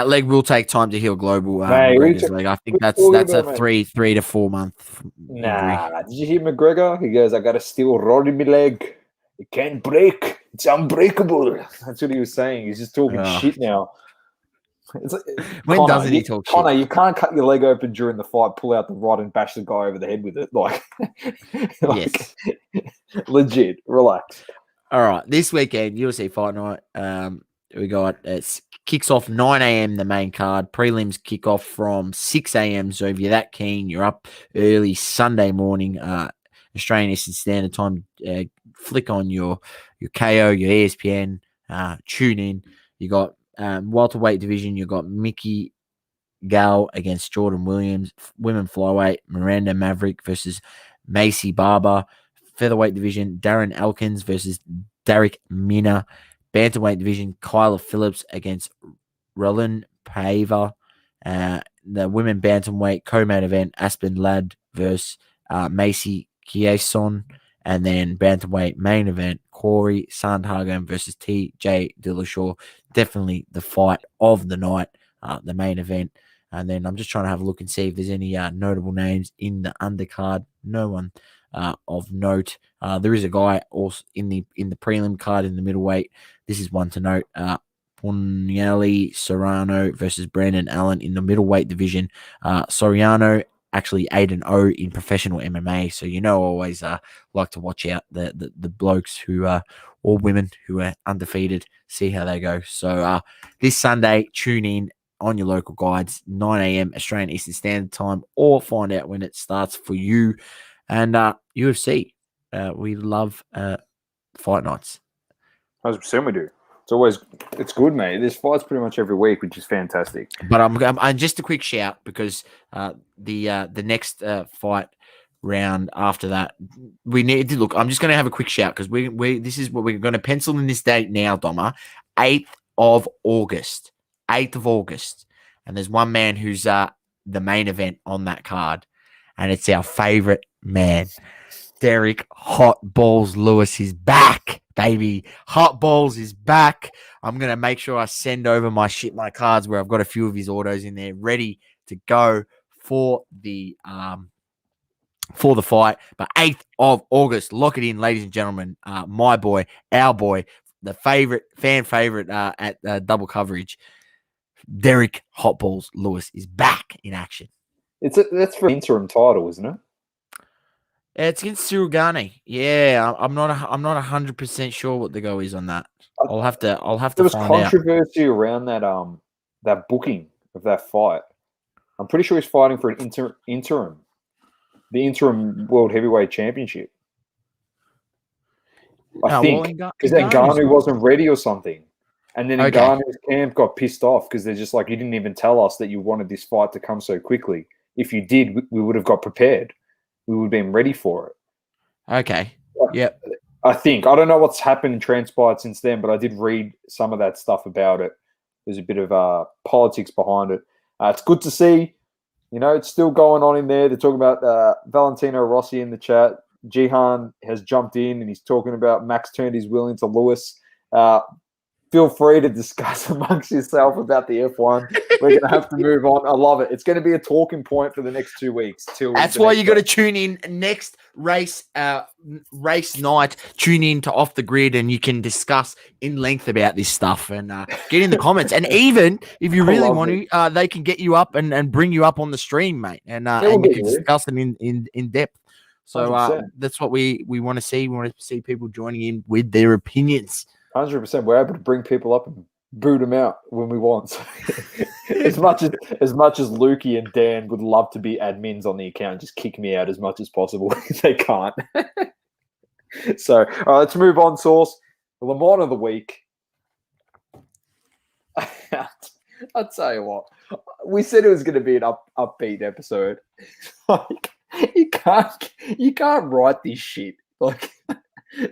leg will take time to heal. Global McGregor's leg. I think that's a 3 to 4 month. Nah, did you hear McGregor? He goes, "I got a steel rod in my leg. It can't break. It's unbreakable." That's what he was saying. He's just talking shit now. When Connor, doesn't he talk Connor, shit? You can't cut your leg open during the fight, pull out the rod and bash the guy over the head with it. Yes. Legit. Relax. All right. This weekend, UFC Fight Night, we got kicks off 9 a.m. the main card. Prelims kick off from 6 a.m. So if you're that keen, you're up early Sunday morning, Australian Eastern Standard Time. Flick on your KO, your ESPN, tune in. You got welterweight division, you got Mickey Gall against Jordan Williams. Women flyweight, Miranda Maverick versus Macy Barber. Featherweight division, Darren Elkins versus Derek Minner. Bantamweight division, Kyla Phillips against Roland Paver. The women bantamweight co-main event, Aspen Ladd versus Macy Chiasson. And then bantamweight main event, Corey Sandhagen versus TJ Dillashaw. Definitely the fight of the night, the main event. And then I'm just trying to have a look and see if there's any notable names in the undercard. No one of note. There is a guy also in the prelim card in the middleweight. This is one to note. Punyali Soriano versus Brandon Allen in the middleweight division. Soriano actually 8-0 in professional MMA. So, I always like to watch out the blokes who or women who are undefeated, see how they go. So this Sunday, tune in on your local guides, 9 a.m. Australian Eastern Standard Time, or find out when it starts for you. And UFC, we love fight nights. 100% we do. It's good, mate. There's fights pretty much every week, which is fantastic. But I'm just a quick shout because the next fight round after that, we need to look. I'm just going to have a quick shout because this is what we're going to pencil in this date now, Doma, 8th of August, and there's one man who's the main event on that card, and it's our favorite man, Derek Hot Balls Lewis is back, baby. Hot Balls is back. I'm going to make sure I send over my cards where I've got a few of his autos in there ready to go for the fight. But 8th of August, lock it in, ladies and gentlemen. My boy, our boy, the fan favorite at double coverage, Derek Hot Balls Lewis is back in action. That's for interim title, isn't it? It's against Cyril Gane. Yeah, I'm not 100% sure what the go is on that. I'll have to find out. There was controversy around that booking of that fight. I'm pretty sure he's fighting for an interim World Heavyweight Championship. I think because Ngannou wasn't ready or something, and then Ngannou's camp got pissed off because they're just like, you didn't even tell us that you wanted this fight to come so quickly. If you did, we would have got prepared. We would have been ready for it. Okay. Yep. I don't know what's happened and transpired since then, but I did read some of that stuff about it. There's a bit of politics behind it. It's good to see. It's still going on in there. They're talking about Valentino Rossi in the chat. Jihan has jumped in and he's talking about Max turned his will into Lewis. Feel free to discuss amongst yourself about the F1. We're going to have to move on. I love it. It's going to be a talking point for the next 2 weeks. That's why you got to tune in next race night. Tune in to Off the Grid and you can discuss in length about this stuff and get in the comments. And even if you really want to, they can get you up and bring you up on the stream, mate. And you can discuss it in depth. So that's what we want to see. We want to see people joining in with their opinions. 100%. We're able to bring people up and boot them out when we want. as much as Lukey and Dan would love to be admins on the account, just kick me out as much as possible. They can't. So, all right, let's move on, Sauce. The Le Mans of the week. I'll tell you what. We said it was going to be an upbeat episode. You can't write this shit.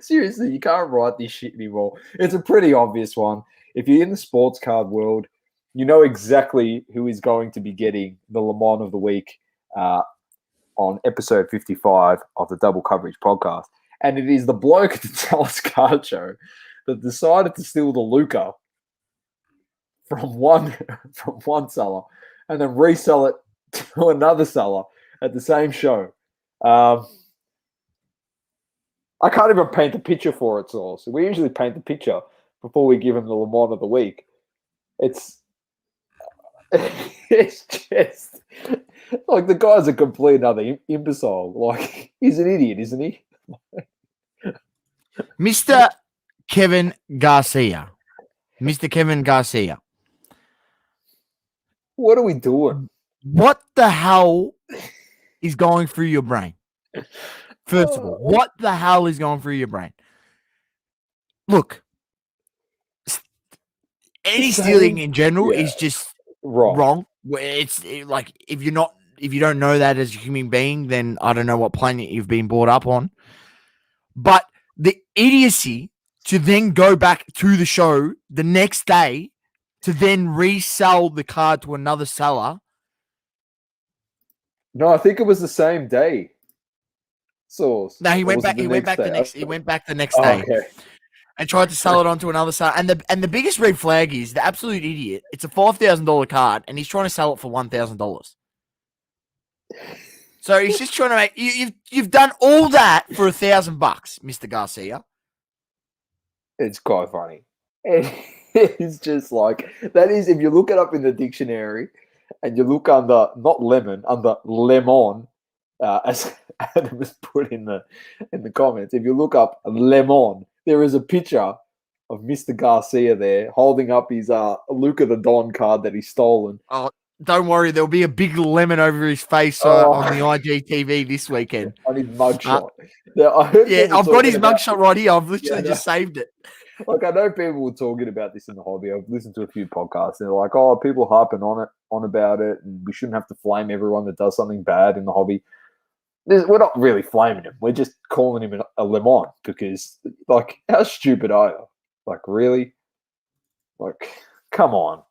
Seriously, you can't write this shit anymore. It's a pretty obvious one. If you're in the sports card world, you know exactly who is going to be getting the Le Mans of the week on episode 55 of the Double Coverage podcast. And it is the bloke at the Dallas Card Show that decided to steal the Luca from one seller and then resell it to another seller at the same show. I can't even paint the picture for it, Sauce. We usually paint the picture before we give him the Le Mans of the week. It's just like the guy's a complete other imbecile. Like, he's an idiot, isn't he? Mr. Kevin Garcia. What are we doing? What the hell is going through your brain? First of all, what the hell is going through your brain? Look, any stealing in general is just wrong. It's like if you don't know that as a human being, then I don't know what planet you've been brought up on. But the idiocy to then go back to the show the next day to then resell the card to another seller. No, I think it was the same day. Sauce. No, he went back the next day. Okay. And tried to sell it on to another side. And the biggest red flag is the absolute idiot. It's a $5,000 card, and he's trying to sell it for $1,000. So he's just trying to make you've done all that for $1,000, Mr. Garcia. It's quite funny. It's just like that is if you look it up in the dictionary, and you look under not lemon, under lemon, as Adam has put in the comments. If you look up lemon, there is a picture of Mr. Garcia there holding up his Luca the Don card that he's stolen. Oh, don't worry, there'll be a big lemon over his face on the IGTV this weekend. On his mugshot. I've got his mugshot right here. I've literally just saved it. Like, I know people were talking about this in the hobby. I've listened to a few podcasts. And they're like, "Oh, people harping on about it, and we shouldn't have to flame everyone that does something bad in the hobby." We're not really flaming him. We're just calling him a lemon because, like, how stupid are you? Like, really? Like, come on.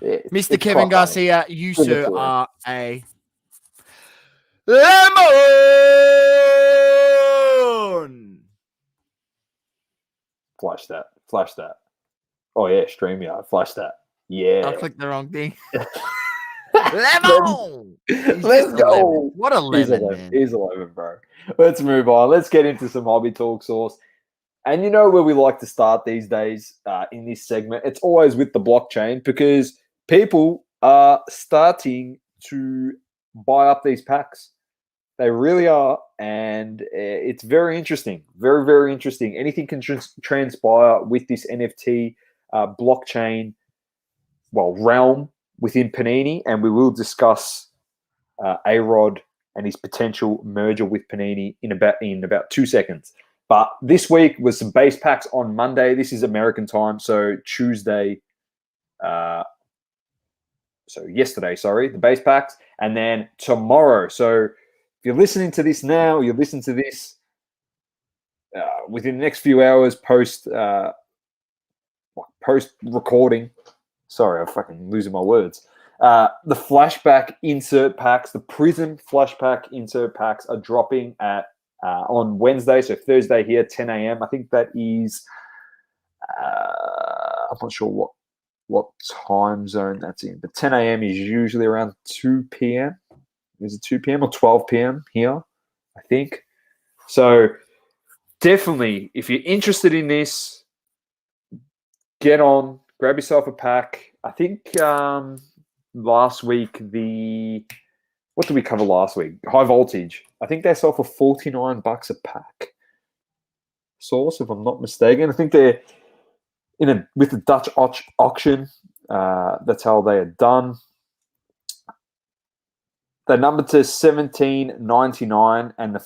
Mr. Kevin Garcia, you, sir, are a lemon. Flash that. Oh, yeah, StreamYard. Flash that. Yeah. I clicked the wrong thing. Lemon! Let's go. What a lemon, man. He's a lemon, bro. Let's move on. Let's get into some hobby talk, Sauce. And you know where we like to start these days in this segment? It's always with the blockchain because people are starting to buy up these packs. They really are. And it's very interesting. Very, very interesting. Anything can transpire with this NFT blockchain, realm within Panini. And we will discuss A-Rod and his potential merger with Panini in about 2 seconds. But this week was some base packs on Monday. This is American time, so Tuesday. Yesterday, the base packs. And then tomorrow. So if you're listening to this now, you listen to this within the next few hours post recording. Sorry, I'm fucking losing my words. The flashback insert packs, the Prism flashback insert packs are dropping at on Wednesday, so Thursday here, 10 a.m. I think that is, I'm not sure what time zone that's in, but 10 a.m. is usually around 2 p.m. Is it 2 p.m. or 12 p.m. here, I think. So definitely, if you're interested in this, get on, grab yourself a pack. I think last week, what did we cover last week? High Voltage. I think they sell for $49 a pack. Sauce, if I'm not mistaken. I think they're with the Dutch auction. That's how they are done. They're numbered to $17.99, and the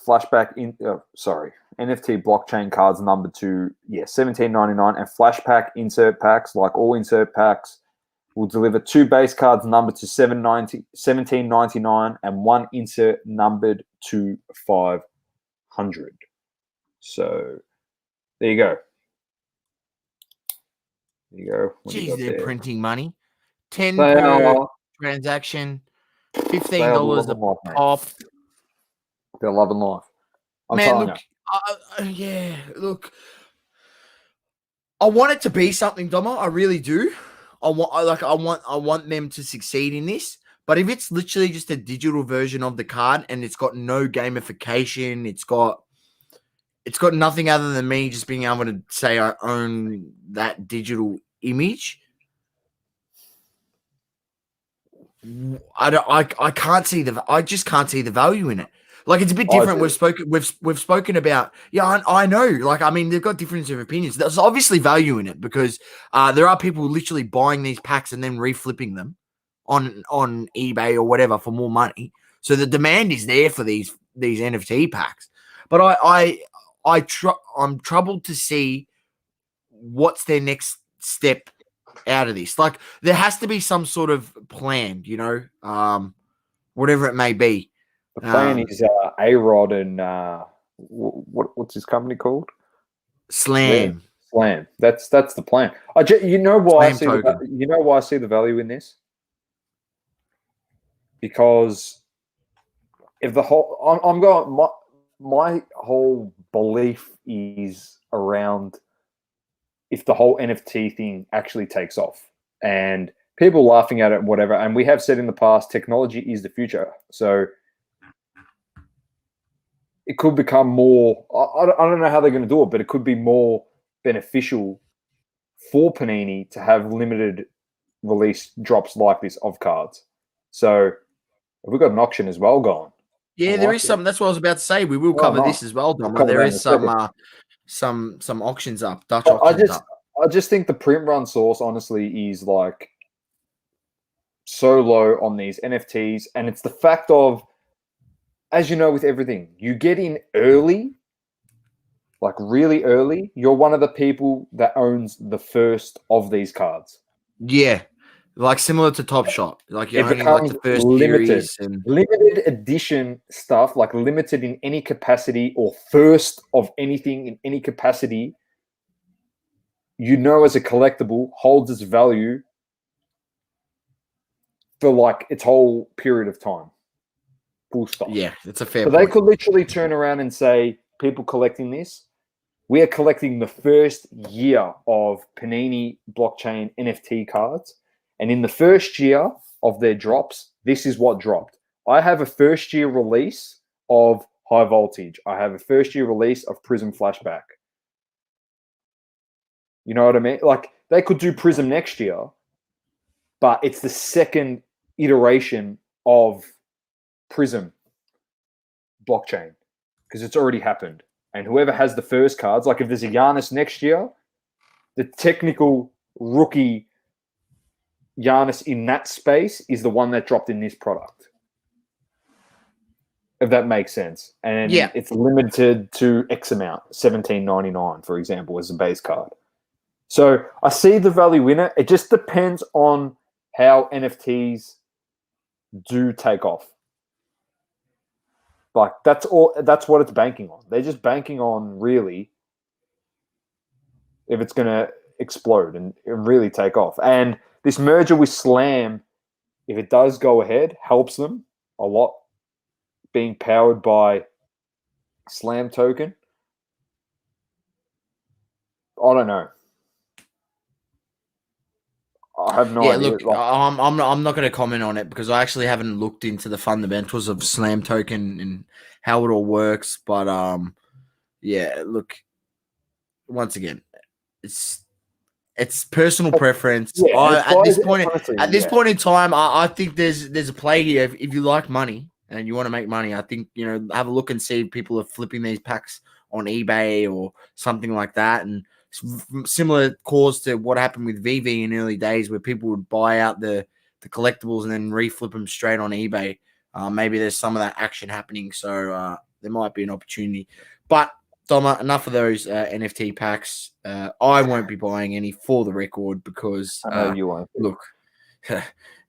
flashback NFT blockchain cards numbered to $17.99, and flashback insert packs, like all insert packs, will deliver 2 base cards numbered to $17.99 and 1 insert numbered to 500. So there you go. Jeez, they're printing money. 10 per transaction, $15 a pop. They're loving life. I'm telling you. Look. I want it to be something, Domo. I really do. I want them to succeed in this. But if it's literally just a digital version of the card and it's got no gamification, it's got nothing other than me just being able to say I own that digital image, I can't see I just can't see the value in it. Like, it's a bit different. We've spoken about, I know. Like, I mean, they've got difference of opinions. There's obviously value in it because there are people literally buying these packs and then reflipping them on eBay or whatever for more money. So the demand is there for these NFT packs. But I'm troubled to see what's their next step out of this. Like, there has to be some sort of plan, whatever it may be. The plan is A-Rod and what's his company called? Slam. Slam. That's the plan. You know why I see the value in this? Because if the whole my whole belief is around if the whole NFT thing actually takes off, and people laughing at it and whatever. And we have said in the past, technology is the future. So it could become more, I don't know how they're going to do it, but it could be more beneficial for Panini to have limited release drops like this of cards. So we've got an auction as well going. Yeah, there is some. That's what I was about to say. We will cover this as well, Dom. There is some auctions up, Dutch auctions up. I just think the print run source, honestly, is like so low on these NFTs, and it's the fact of, as you know, with everything, you get in early, like really early. You're one of the people that owns the first of these cards. Yeah, like similar to Top Shot, like you're owning like the first limited series and limited edition stuff, like limited in any capacity or first of anything in any capacity. You know, as a collectible, holds its value for like its whole period of time. Full stop. Yeah, that's a fair point. They could literally turn around and say, people collecting this, we are collecting the first year of Panini blockchain NFT cards. And in the first year of their drops, this is what dropped. I have a first year release of High Voltage. I have a first year release of Prism Flashback. You know what I mean? Like, they could do Prism next year, but it's the second iteration of Prism blockchain because it's already happened. And whoever has the first cards, like if there's a Giannis next year, the technical rookie Giannis in that space is the one that dropped in this product. If that makes sense. And it's limited to X amount, $17.99, for example, as a base card. So I see the value in it. It just depends on how NFTs do take off. Like that's all. That's what it's banking on. They're just banking on really if it's going to explode and really take off. And this merger with Slam, if it does go ahead, helps them a lot. Being powered by Slam token, I don't know. I have no idea. Look, I'm not going to comment on it because I actually haven't looked into the fundamentals of Slam token and how it all works. But look, once again, it's personal preference. Yeah, at this point in time, I think there's a play here. If you like money and you want to make money, I think have a look and see if people are flipping these packs on eBay or something like that, and similar cause to what happened with VV in early days where people would buy out the collectibles and then reflip them straight on eBay. Maybe there's some of that action happening, so there might be an opportunity. But Doma, enough of those NFT packs. I won't be buying any for the record because you won't. Look,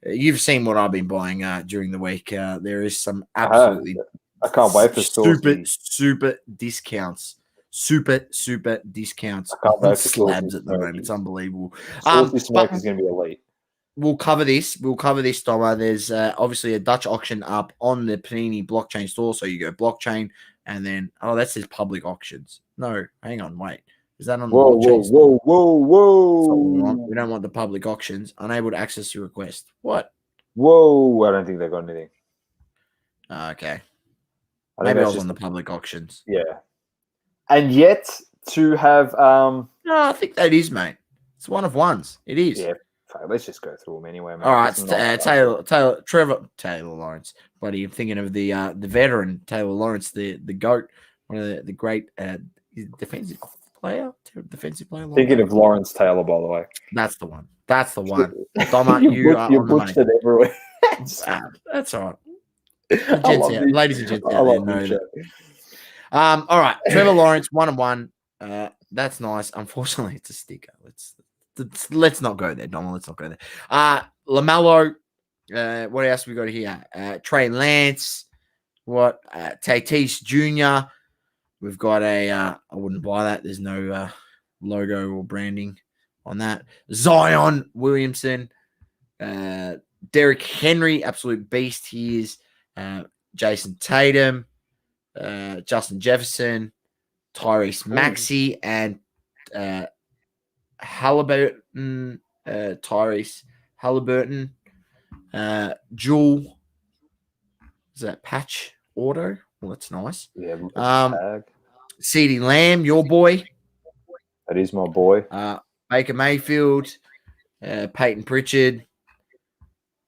you've seen what I've been buying during the week. There is some absolutely I can't wait for super discounts. Super discounts on slabs at the moment. It's unbelievable. Smoke is going to be elite. We'll cover this, Doma. There's obviously a Dutch auction up on the Panini blockchain store. So you go blockchain and then, that says public auctions. No, hang on, wait. Is that on the blockchain store? Whoa. We don't want the public auctions. Unable to access your request. What? Whoa, I don't think they got anything. Okay. Maybe I was on the public auctions. Yeah. And yet to have no, I think that is, mate. It's one of ones. It is. Yeah. Let's just go through them anyway, mate. All right, Taylor Lawrence. Buddy, I'm thinking of the veteran Taylor Lawrence, the GOAT, one of the great defensive player. Thinking of Lawrence Taylor, by the way. That's the one. Doma, you are on the money. It everywhere. That's all right. Ladies and gents out there know that. All right, Trevor Lawrence, 1-1. That's nice. Unfortunately, it's a sticker. Let's not go there, Donald. Let's not go there. LaMelo. What else we got here? Trey Lance. What? Tatis Jr. We've got I wouldn't buy that. There's no logo or branding on that. Zion Williamson. Derrick Henry, absolute beast he is. Jason Tatum. Justin Jefferson. Tyrese Maxey and Halliburton, Tyrese Halliburton, Jewel. Is that patch auto? Well, that's nice. Yeah. CeeDee Lamb, your boy. That is my boy. Baker Mayfield, Peyton Pritchard.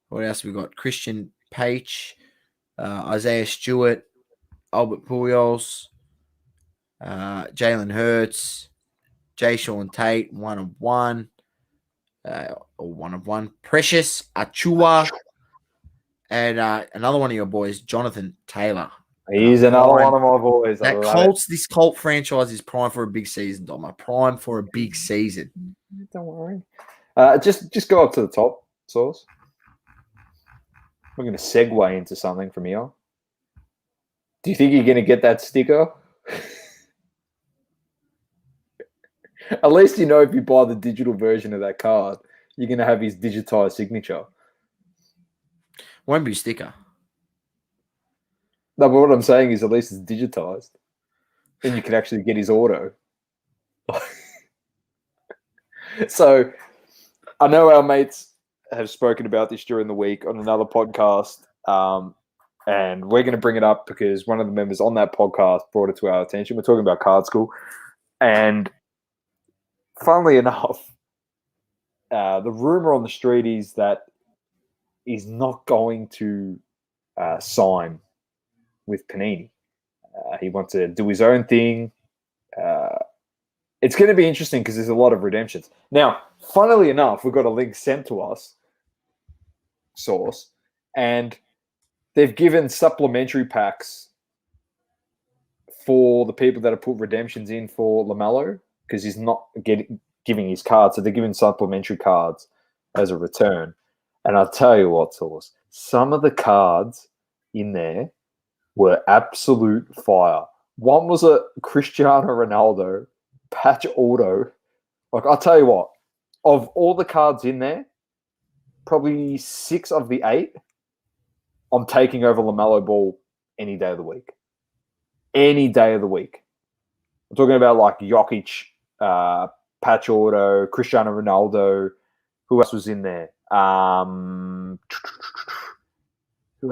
What else we got? Christian Page, Isaiah Stewart, Albert Pujols, Jalen Hurts, Jay Sean Tate, 1 of 1. Or 1 of 1. Precious Achua, and another one of your boys, Jonathan Taylor. He's another one of my boys. This Colt franchise is prime for a big season, Dom. Prime for a big season. Don't worry. Just go up to the top, Sauce. We're going to segue into something from here. Do you think you're going to get that sticker? At least you know if you buy the digital version of that card, you're going to have his digitized signature. Won't be a sticker. No, but what I'm saying is at least it's digitized. Then you can actually get his auto. So I know our mates have spoken about this during the week on another podcast, and we're going to bring it up because one of the members on that podcast brought it to our attention. We're talking about Card School, and funnily enough, the rumor on the street is that he's not going to sign with Panini. He wants to do his own thing. It's going to be interesting because there's a lot of redemptions. Now, funnily enough, we've got a link sent to us, Source, and they've given supplementary packs for the people that have put redemptions in for LaMelo because he's not giving his cards, so they're giving supplementary cards as a return. And I'll tell you what, Source, some of the cards in there were absolute fire. One was a Cristiano Ronaldo patch auto. Like, I'll tell you what, of all the cards in there, probably 6 of the 8, I'm taking over LaMelo Ball any day of the week. Any day of the week. I'm talking about like Jokic, patch auto, Cristiano Ronaldo. Who else was in there? Who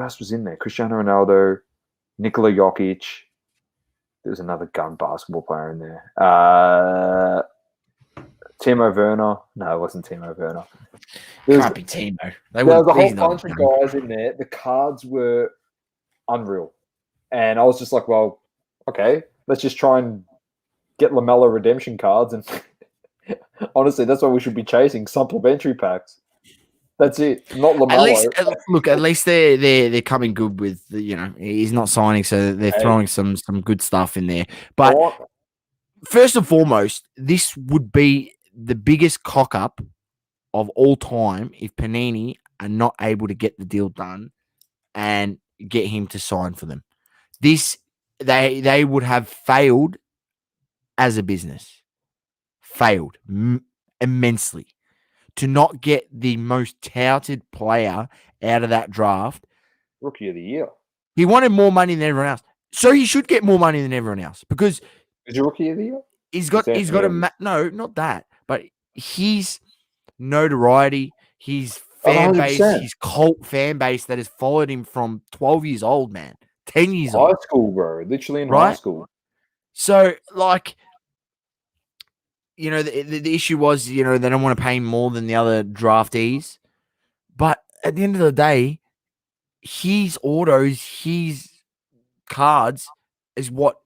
else was in there? Cristiano Ronaldo, Nikola Jokic. There's another gun basketball player in there. Timo Werner. No, it wasn't Timo Werner. Can't be Timo. There was a whole bunch of guys in there. The cards were unreal. And I was just like, well, okay, let's just try and get LaMelo redemption cards. And honestly, that's what we should be chasing, supplementary packs. That's it. Not LaMelo. At least they're coming good with he's not signing, so they're throwing some good stuff in there. But first and foremost, this would be the biggest cock up of all time if Panini are not able to get the deal done and get him to sign for them. They would have failed as a business. Failed immensely. To not get the most touted player out of that draft. Rookie of the year. He wanted more money than everyone else. So he should get more money than everyone else because is he rookie of the year? He's got no, not that, but his notoriety, his fan 100%. Base, his cult fan base that has followed him from 12 years old, man. 10 years old. High school, bro. Literally in high school. So, like, the issue was, they don't want to pay more than the other draftees. But at the end of the day, his autos, his cards is what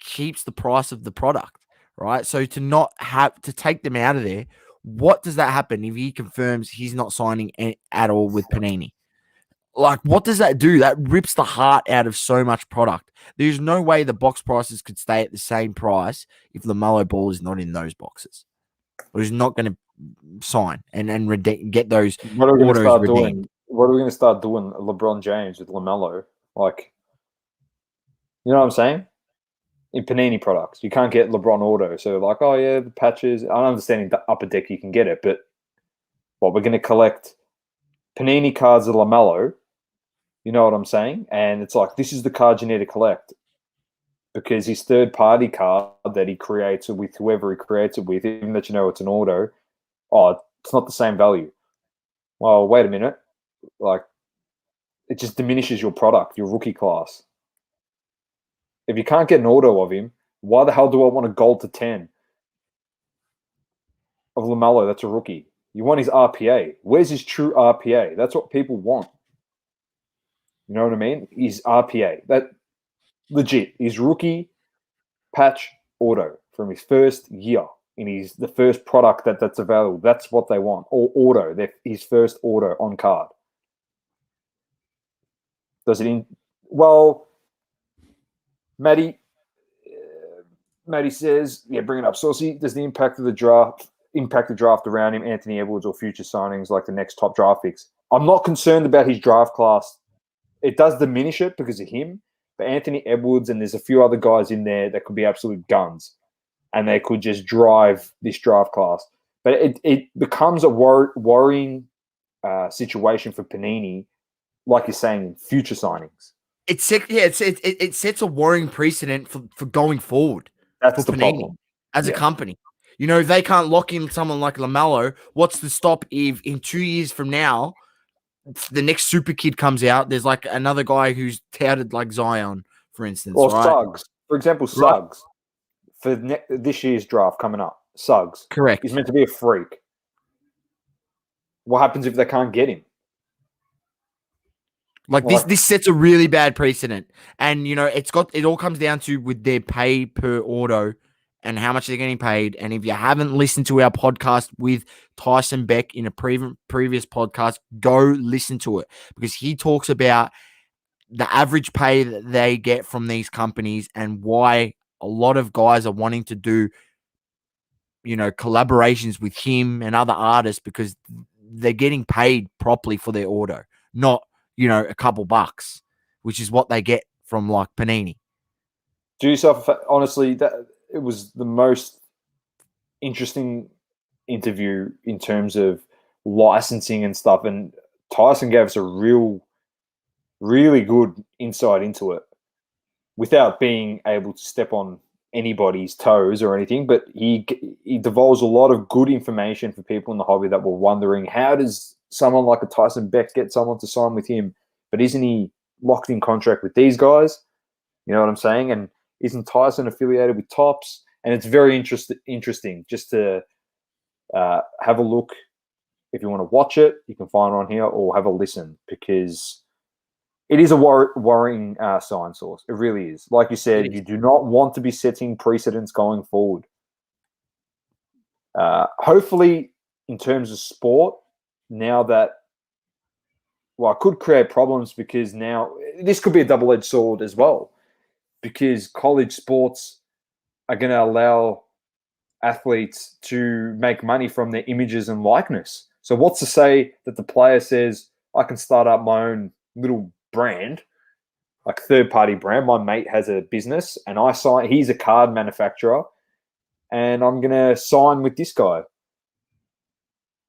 keeps the price of the product, right? So to not have to take them out of there, what does that happen if he confirms he's not signing at all with Panini? Like, what does that do? That rips the heart out of so much product. There's no way the box prices could stay at the same price if LaMelo Ball is not in those boxes. Or he's not going to sign and get those autos redeemed. What are we going to start doing, LeBron James with LaMelo? Like, you know what I'm saying? In Panini products, you can't get LeBron auto. So, like, oh, yeah, the patches. I'm understanding the upper deck, you can get it. But what, we're going to collect Panini cards of LaMelo. You know what I'm saying? And it's like, this is the card you need to collect because his third-party card that he creates with whoever he creates it with, even that it's an auto, it's not the same value. Well, wait a minute. Like, it just diminishes your product, your rookie class. If you can't get an auto of him, why the hell do I want a gold to 10 of LaMelo? That's a rookie. You want his RPA. Where's his true RPA? That's what people want. You know what I mean? His RPA. That legit. His rookie patch auto from his first year in the first product that's available. That's what they want. Or auto. His first auto on card. Does it in? Well, Maddie says, yeah, bring it up. Saucy, does the impact the draft around him, Anthony Edwards, or future signings like the next top draft picks? I'm not concerned about his draft class. It does diminish it because of him, but Anthony Edwards and there's a few other guys in there that could be absolute guns, and they could just drive this draft class. But it becomes a worrying situation for Panini, like you're saying, in future signings. It sets a worrying precedent for going forward. That's the Panini problem. As a company. You know, they can't lock in someone like LaMelo. What's to stop if in 2 years from now, the next super kid comes out, there's like another guy who's touted like Zion, for instance. Or right? Suggs. For example, Suggs. For this year's draft coming up. Suggs. Correct. He's meant to be a freak. What happens if they can't get him? Like this sets a really bad precedent. And, you know, it all comes down to with their pay per auto and how much they're getting paid. And if you haven't listened to our podcast with Tyson Beck in a previous podcast, go listen to it because he talks about the average pay that they get from these companies and why a lot of guys are wanting to do, you know, collaborations with him and other artists because they're getting paid properly for their auto, not, you know, a couple bucks, which is what they get from like Panini. Do yourself, honestly, that it was the most interesting interview in terms of licensing and stuff. And Tyson gave us a really good insight into it without being able to step on anybody's toes or anything. But he divulged a lot of good information for people in the hobby that were wondering, how does someone like a Tyson Beck get someone to sign with him? But isn't he locked in contract with these guys? You know what I'm saying? And isn't Tyson affiliated with Topps? And it's very interesting just to have a look. If you want to watch it, you can find it on here or have a listen because it is a worrying sign source. It really is. Like you said, you do not want to be setting precedents going forward. Hopefully, in terms of sport, now that, well, it could create problems because now this could be a double-edged sword as well because college sports are going to allow athletes to make money from their images and likeness. So what's to say that the player says, I can start up my own little brand, like third-party brand. My mate has a business and he's a card manufacturer and I'm going to sign with this guy.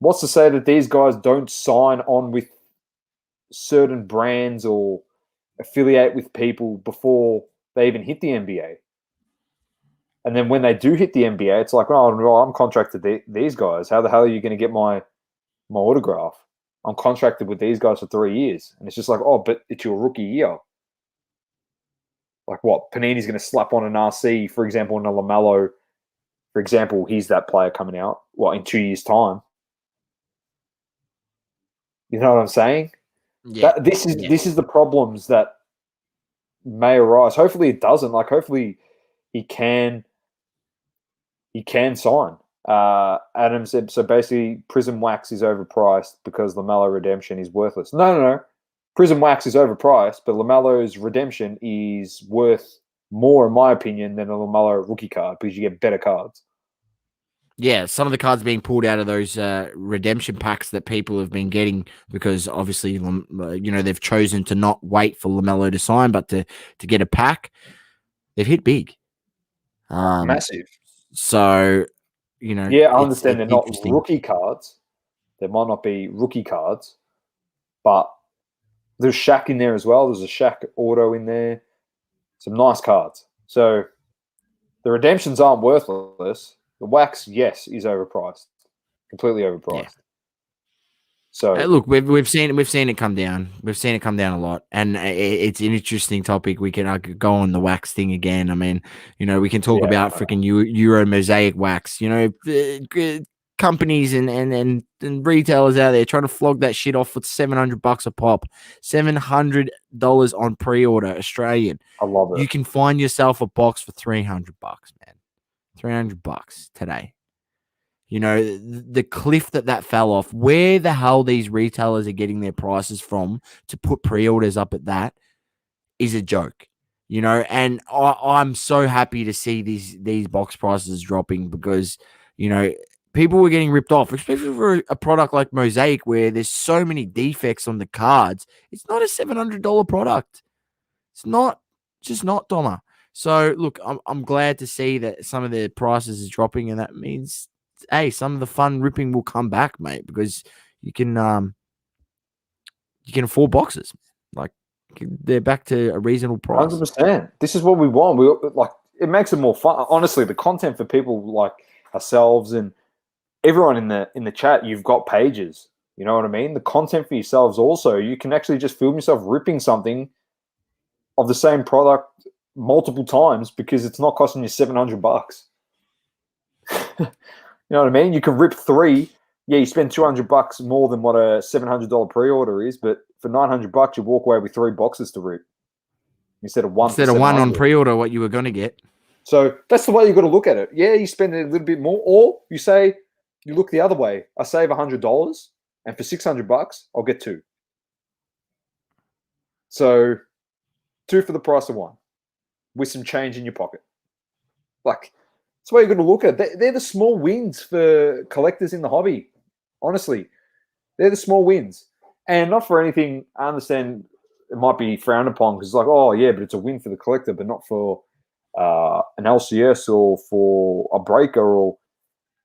What's to say that these guys don't sign on with certain brands or affiliate with people before they even hit the NBA? And then when they do hit the NBA, it's like, oh, well, I'm contracted to these guys. How the hell are you going to get my autograph? I'm contracted with these guys for 3 years. And it's just like, oh, but it's your rookie year. Like what? Panini's going to slap on an RC, for example, on a LaMelo. For example, he's that player coming out, in 2 years' time. You know what I'm saying? Yeah. This is the problems that may arise. Hopefully it doesn't. Like hopefully he can sign. Adam said, so basically Prism Wax is overpriced because LaMelo redemption is worthless. No. Prism Wax is overpriced, but LaMelo's redemption is worth more, in my opinion, than a LaMelo rookie card because you get better cards. Yeah, some of the cards being pulled out of those redemption packs that people have been getting because obviously, you know, they've chosen to not wait for LaMelo to sign, but to get a pack. They've hit big. Massive. So, you know. Yeah, I understand they're not rookie cards. There might not be rookie cards, but there's Shaq in there as well. There's a Shaq auto in there. Some nice cards. So the redemptions aren't worthless. The wax, yes, is overpriced. Completely overpriced. Yeah. So look, we've seen it come down. We've seen it come down a lot, and it's an interesting topic. We can go on the wax thing again. I mean, you know, we can talk about freaking Euro mosaic wax. You know, companies and retailers out there trying to flog that shit off with $700 a pop, $700 on pre-order Australian. I love it. You can find yourself a box for $300, man. $300 today. You know, the cliff that fell off. Where the hell these retailers are getting their prices from to put pre-orders up at that is a joke. You know, and I'm so happy to see these box prices dropping because, you know, people were getting ripped off, especially for a product like Mosaic where there's so many defects on the cards. It's not a $700 product. It's not, just not, Doma. So, look, I'm glad to see that some of the prices is dropping, and that means, hey, some of the fun ripping will come back, mate, because you can afford boxes. Like, they're back to a reasonable price. 100%. This is what we want. It makes it more fun. Honestly, the content for people like ourselves and everyone in the chat, you've got pages. You know what I mean? The content for yourselves also, you can actually just film yourself ripping something of the same product multiple times because it's not costing you $700. You know what I mean? You can rip 3. Yeah, you spend $200 more than what a $700 pre-order is, but for $900, you walk away with 3 boxes to rip instead of one. Instead of one on pre-order, what you were going to get. So that's the way you've got to look at it. Yeah, you spend a little bit more, or you say you look the other way. I save $100, and for $600, I'll get 2. So 2 for the price of 1, with some change in your pocket. Like, that's the way you've got to look at it. They're the small wins for collectors in the hobby. Honestly, they're the small wins. And not for anything, I understand it might be frowned upon because it's like, oh, yeah, but it's a win for the collector, but not for an LCS or for a breaker. Or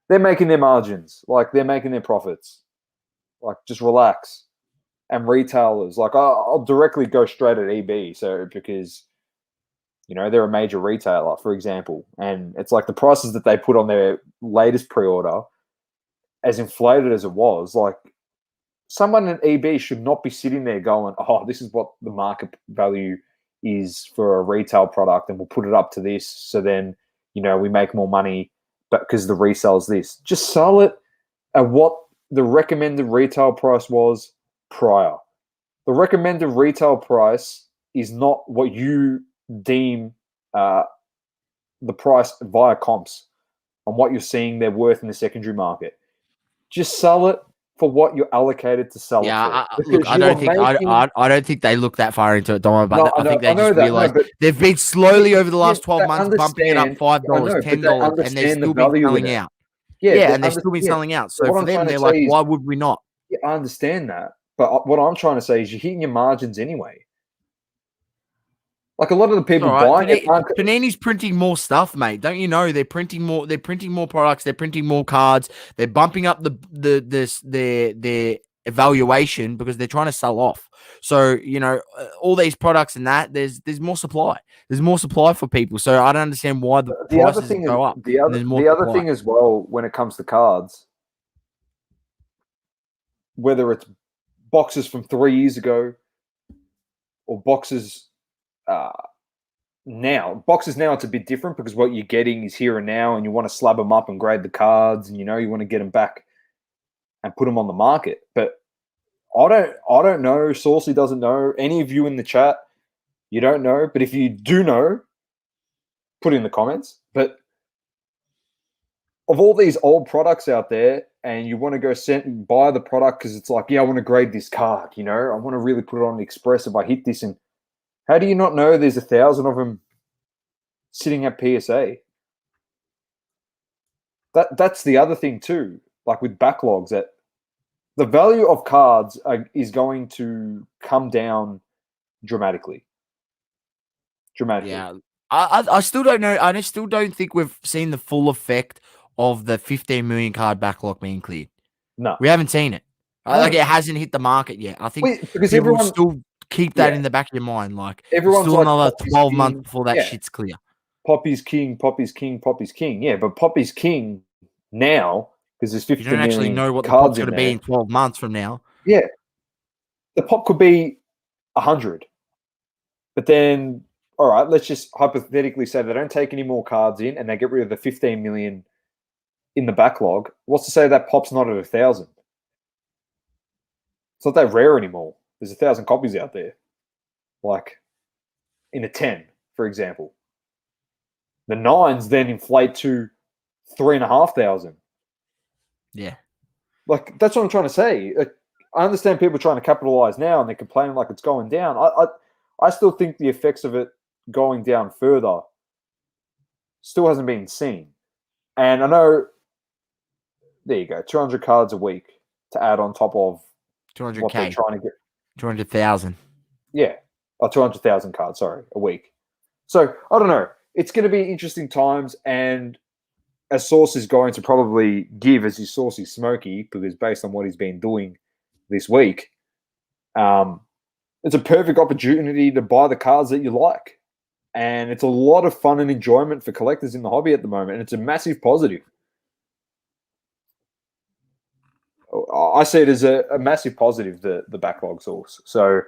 they're making their margins. Like, they're making their profits. Like, just relax. And retailers, like, I'll directly go straight at EB. So, because, you know, they're a major retailer, for example. And it's like the prices that they put on their latest pre-order, as inflated as it was, like, someone at EB should not be sitting there going, oh, this is what the market value is for a retail product, and we'll put it up to this. So then, you know, we make more money because the resale is this. Just sell it at what the recommended retail price was prior. The recommended retail price is not what you deem the price via comps on what you're seeing they're worth in the secondary market. Just sell it for what you're allocated to sell it for. Look, I don't think they look that far into it, Dom, but I think they just realize they've been slowly over the last 12 months bumping it up $5, $10, and they've still been selling out. Yeah, and they've still been selling out. So for them, they're like, why would we not? Yeah, I understand that. But what I'm trying to say is you're hitting your margins anyway. Like, a lot of the people buying it. Panini's printing more stuff, mate. Don't you know? They're printing more products. They're printing more cards. They're bumping up their evaluation because they're trying to sell off. So, you know, all these products and that, there's more supply. There's more supply for people. So I don't understand why the prices go up. The other thing as well, when it comes to cards, whether it's boxes from 3 years ago or boxes now. Boxes now, it's a bit different because what you're getting is here and now, and you want to slab them up and grade the cards, and, you know, you want to get them back and put them on the market. But I don't know. Saucy doesn't know. Any of you in the chat, you don't know. But if you do know, put it in the comments. But of all these old products out there, and you want to go buy the product because it's like, yeah, I want to grade this card, you know, I want to really put it on the Express if I hit this. And how do you not know there's 1,000 of them sitting at PSA? That's the other thing too. Like with backlogs, that the value of cards is going to come down dramatically. Yeah, I still don't know. I still don't think we've seen the full effect of the 15 million card backlog being cleared. No, we haven't seen it. Like, it hasn't hit the market yet. I think because everyone still keep that in the back of your mind. Like, everyone's still another 12 months before that shit's clear. Poppy's king, Poppy's king, Poppy's king. Yeah, but Poppy's king now because there's 15 million. You don't actually know what the pop's going to be in 12 months from now. Yeah, the pop could be 100, but then, all right, let's just hypothetically say they don't take any more cards in and they get rid of the 15 million in the backlog. What's to say that pop's not at 1,000? It's not that rare anymore. There's 1,000 copies out there. Like in a 10, for example. The 9s then inflate to 3,500. Yeah. Like, that's what I'm trying to say. I understand people trying to capitalize now and they're complaining like it's going down. I still think the effects of it going down further still hasn't been seen. And I know, there you go, 200 cards a week to add on top of 200K. what they're trying to get. 200,000. Yeah. 200,000 cards, a week. So, I don't know. It's going to be interesting times, and as Sauce is going to probably give as his Saucy Smokey, because based on what he's been doing this week, it's a perfect opportunity to buy the cards that you like. And it's a lot of fun and enjoyment for collectors in the hobby at the moment, and it's a massive positive. I see it as a massive positive, the backlog Sauce. So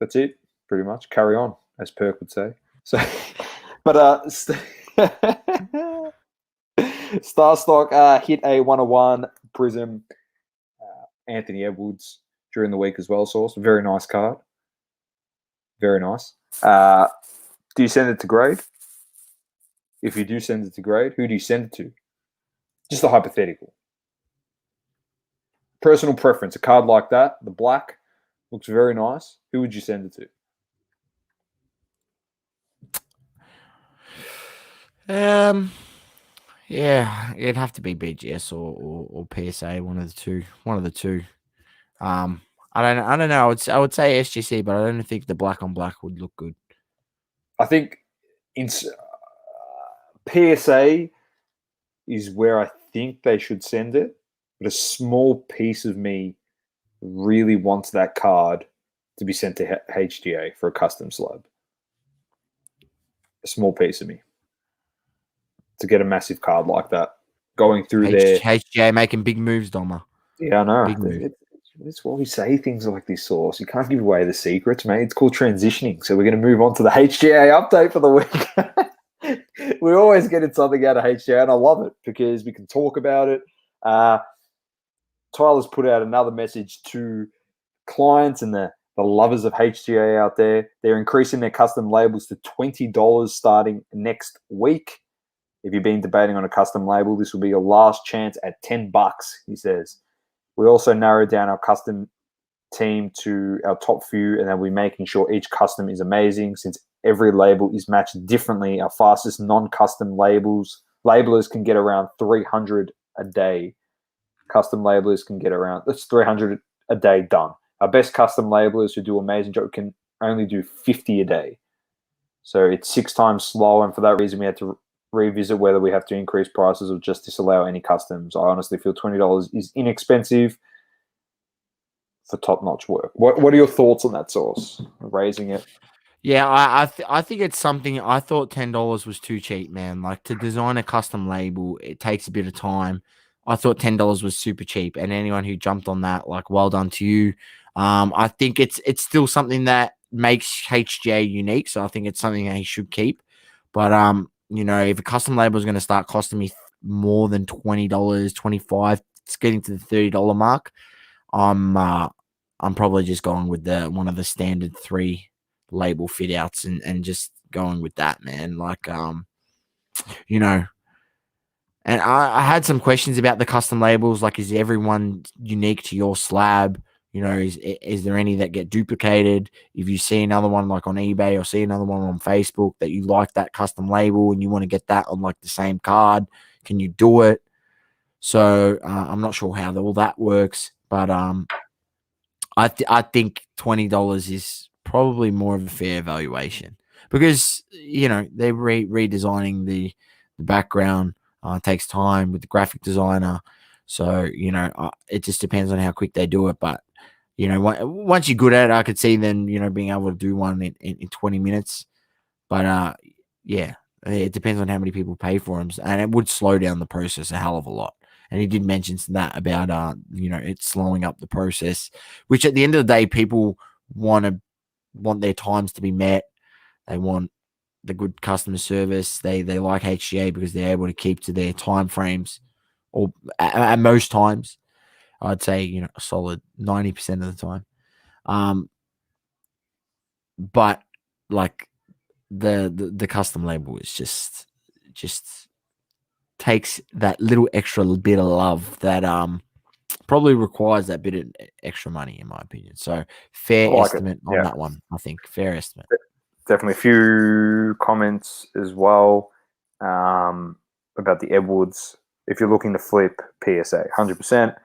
that's it, pretty much. Carry on, as Perk would say. So, but Starstock hit a 101 Prism Anthony Edwards during the week as well, Sauce. Very nice card. Very nice. Do you send it to grade? If you do send it to grade, who do you send it to? Just a hypothetical. Personal preference. A card like that, the black, looks very nice. Who would you send it to? Yeah, it'd have to be BGS or PSA, one of the two. I don't know. I would say SGC, but I don't think the black on black would look good. I think in PSA is where I think they should send it, but a small piece of me really wants that card to be sent to HGA for a custom slab. A small piece of me to get a massive card like that going through there. HGA making big moves, Doma. Yeah, I know. That's why we say things like this, Sauce. You can't give away the secrets, mate. It's called transitioning. So we're going to move on to the HGA update for the week. We always get something out of HGA, and I love it because we can talk about it. Tyler's put out another message to clients and the lovers of HGA out there. They're increasing their custom labels to $20 starting next week. If you've been debating on a custom label, this will be your last chance at $10, he says. We also narrowed down our custom team to our top few, and then we're making sure each custom is amazing since every label is matched differently. Our fastest non-custom labelers can get around 300 a day. Custom labelers can get around, that's 300 a day done. Our best custom labelers who do an amazing job can only do 50 a day. So it's 6 times slower, and for that reason we had to revisit whether we have to increase prices or just disallow any customs. I honestly feel $20 is inexpensive for top-notch work. What are your thoughts on that, Sauce? Raising it? Yeah, I think it's something. I thought $10 was too cheap, man. Like, to design a custom label, it takes a bit of time. I thought $10 was super cheap, and anyone who jumped on that, like, well done to you. I think it's still something that makes HGA unique, so I think it's something that he should keep. But if a custom label is going to start costing me more than $20, $25, it's getting to the $30 mark. I'm probably just going with one of the standard 3 label fit outs and just going with that, man. Like, and I had some questions about the custom labels. Like, is everyone unique to your slab? Is there any that get duplicated? If you see another one like on eBay or see another one on Facebook that you like that custom label and you want to get that on like the same card, can you do it? So I'm not sure how all that works, but I think $20 is probably more of a fair valuation because they're redesigning the background. It takes time with the graphic designer, so it just depends on how quick they do it. But once you're good at it, I could see them being able to do one in 20 minutes. But yeah, it depends on how many people pay for them, and it would slow down the process a hell of a lot. And he did mention that about it's slowing up the process, which at the end of the day, people want their times to be met. They want the good customer service. They like HGA because they're able to keep to their time frames, or at most times, I'd say a solid 90% of the time. But like the custom label is just takes that little extra bit of love that probably requires that bit of extra money, in my opinion. So fair estimate on that one. I think fair estimate. Definitely a few comments as well about the Edwards. If you're looking to flip, PSA 100%.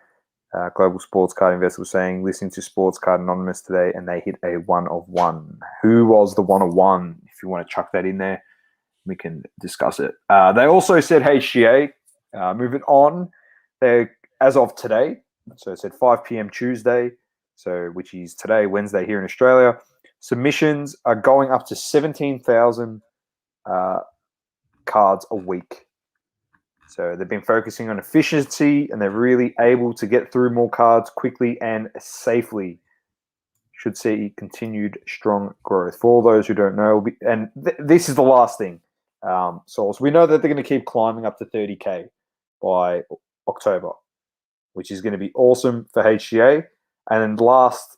Global Sports Card Investor was saying, listening to Sports Card Anonymous today, and they hit a 1 of 1. Who was the 1 of 1? If you want to chuck that in there, we can discuss it. They also said HGA. Moving on, they as of today, so it said 5 p.m. Tuesday, so which is today, Wednesday here in Australia. Submissions are going up to 17,000 cards a week. So they've been focusing on efficiency, and they're really able to get through more cards quickly and safely. Should see continued strong growth. For all those who don't know, and this is the last thing. So we know that they're going to keep climbing up to 30K by October, which is going to be awesome for HGA. And then last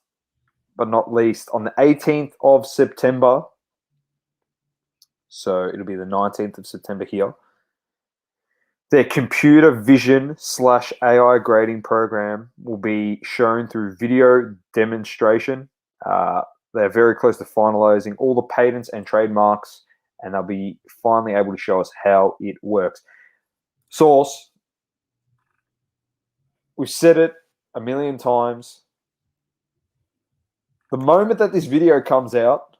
but not least, on the 18th of September, so it'll be the 19th of September here, their computer vision / AI grading program will be shown through video demonstration. They're very close to finalizing all the patents and trademarks, and they'll be finally able to show us how it works. Source, we've said it a million times. The moment that this video comes out,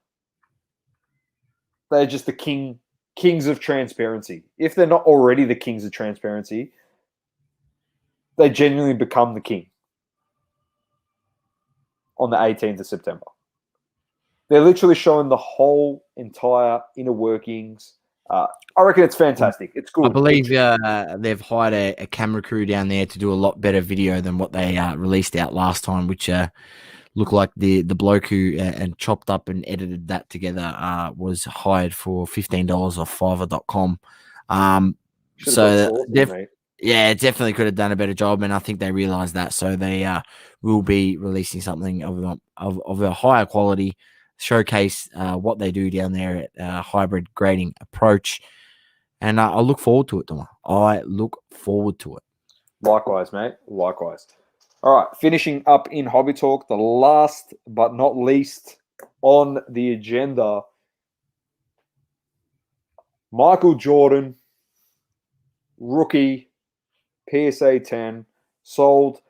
they're just the kings of transparency. If they're not already the kings of transparency, they genuinely become the king on the 18th of September. They're literally showing the whole entire inner workings. I reckon it's fantastic. It's good. I believe they've hired a camera crew down there to do a lot better video than what they released out last time, which looked like the bloke who and chopped up and edited that together was hired for $15 off Fiverr.com. Yeah, it definitely could have done a better job, and I think they realized that. So they will be releasing something of a higher quality, showcase what they do down there at hybrid grading approach. And I look forward to it, Dom. I look forward to it. Likewise, mate. Likewise. All right, finishing up in Hobby Talk, the last but not least on the agenda, Michael Jordan, rookie, PSA 10, sold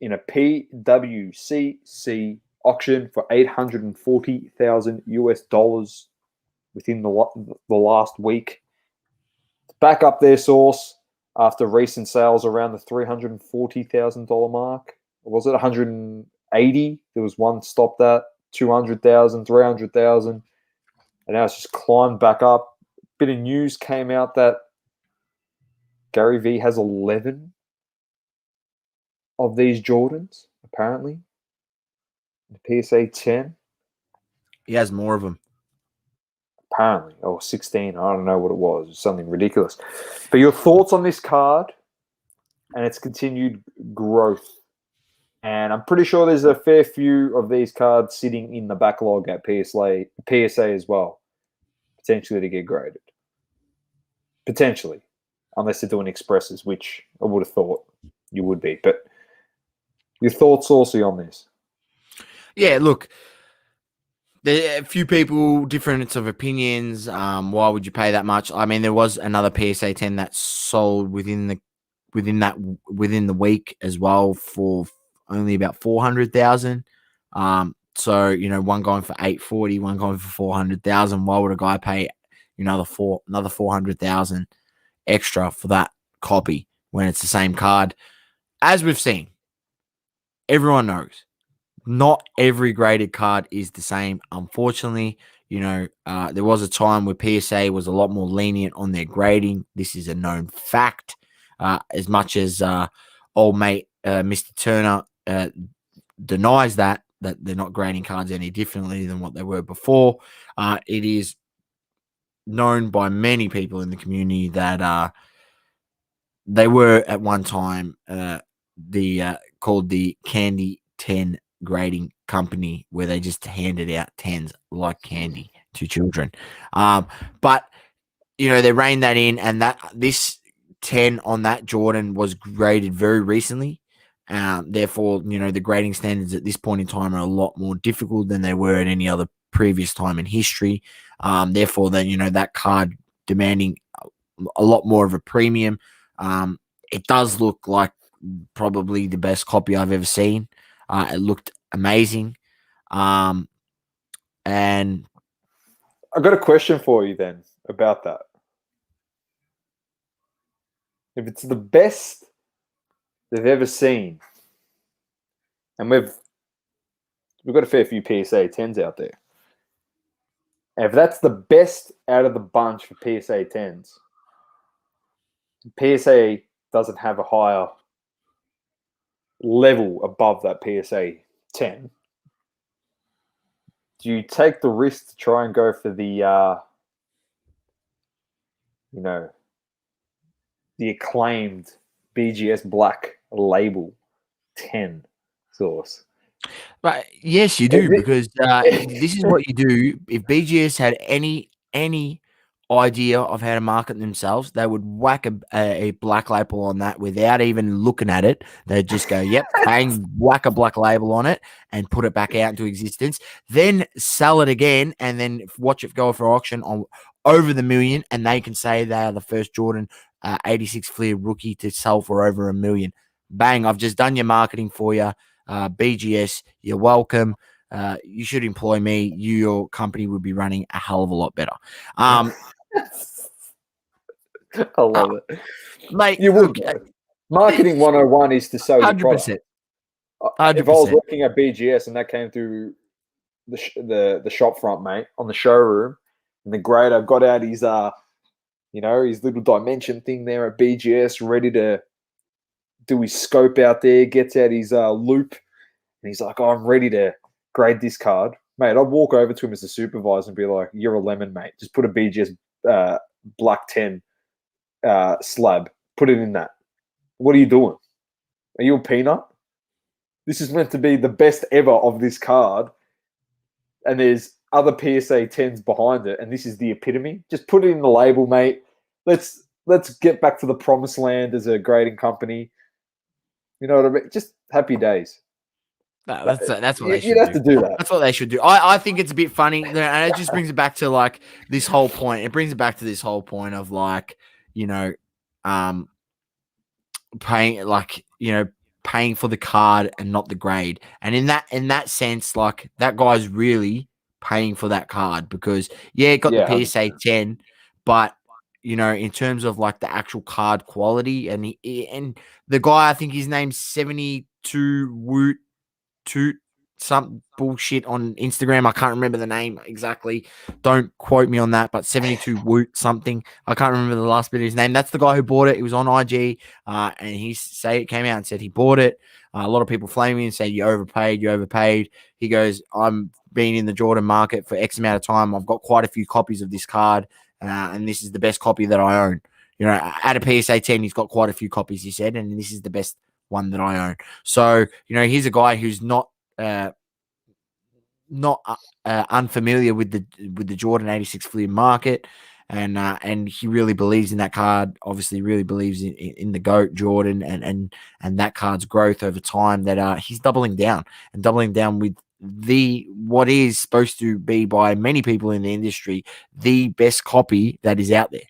in a PWCC auction for $840,000 within the last week. Back up their source after recent sales around the $340,000 mark. Was it 180? There was one stopped at 200,000, 300,000, and now it's just climbed back up. Bit of news came out that Gary V has 11 of these Jordans, apparently. The PSA 10. He has more of them. Apparently. Or 16. I don't know what it was. It was something ridiculous. But your thoughts on this card and its continued growth? And I'm pretty sure there's a fair few of these cards sitting in the backlog at PSA as well, potentially to get graded. Potentially. Unless they're doing expresses, which I would have thought you would be. But your thoughts also on this? Yeah, look, there are a few people, difference of opinions. Why would you pay that much? I mean, there was another PSA 10 that sold within the week as well for only about 400,000. So one going for 840, one going for 400,000. Why would a guy pay another 400,000 extra for that copy when it's the same card? As we've seen, everyone knows not every graded card is the same. Unfortunately, there was a time where PSA was a lot more lenient on their grading. This is a known fact. As much as old mate Mr. Turner denies that they're not grading cards any differently than what they were before, it is known by many people in the community that they were at one time called the Candy 10 grading company, where they just handed out 10s like candy to children. But they reined that in, and this 10 on that Jordan was graded very recently. Therefore, the grading standards at this point in time are a lot more difficult than they were at any other previous time in history. Therefore, then, that card demanding a lot more of a premium. It does look like probably the best copy I've ever seen. It looked amazing. And I got a question for you then about that. If it's the best they've ever seen, and we've got a fair few PSA 10s out there. And if that's the best out of the bunch for PSA 10s, PSA doesn't have a higher level above that PSA 10. Do you take the risk to try and go for the, the acclaimed BGS Black Label 10 Sauce? But yes, you do, because this is what you do. If BGS had any idea of how to market themselves, they would whack a black label on that without even looking at it. They'd just go, yep, bang, whack a black label on it and put it back out into existence. Then sell it again and then watch it go for auction on over the million, and they can say they are the first Jordan 86 Fleer rookie to sell for over $1 million. Bang, I've just done your marketing for you. BGS, you're welcome. You should employ me. Your company would be running a hell of a lot better. I love it. Mate, you would. Marketing 101 is to sell your product. 100%. If I was looking at BGS and that came through the shop front, mate, on the showroom, and the grader got out his his little dimension thing there at BGS, ready to do his scope out there, gets out his loop, and he's like, I'm ready to grade this card. Mate, I'd walk over to him as a supervisor and be like, you're a lemon, mate. Just put a BGS Black 10 slab. Put it in that. What are you doing? Are you a peanut? This is meant to be the best ever of this card, and there's other PSA 10s behind it, and this is the epitome. Just put it in the label, mate. Let's get back to the promised land as a grading company. You know what I mean? Just happy days. No, that's what they should do. You'd have to do that. That's what they should do. I think it's a bit funny, and it just brings it back to like this whole point. It brings it back to this whole point of like, paying for the card and not the grade. And in that sense, like that guy's really paying for that card because it got the PSA 10, but in terms of like the actual card quality, and the guy, I think his name's 72 Woot Toot, some bullshit on Instagram. I can't remember the name exactly. Don't quote me on that, but 72 Woot something. I can't remember the last bit of his name. That's the guy who bought it. He was on IG, and he came out and said he bought it. A lot of people flame me and say you overpaid. He goes, I'm been in the Jordan market for X amount of time. I've got quite a few copies of this card, and this is the best copy that I own. At a PSA 10, he's got quite a few copies, he said, and this is the best one that I own. So, he's a guy who's not unfamiliar with the Jordan 86 Fleer market, and he really believes in that card. Obviously, really believes in the GOAT Jordan and that card's growth over time. That he's doubling down with what is supposed to be by many people in the industry the best copy that is out there.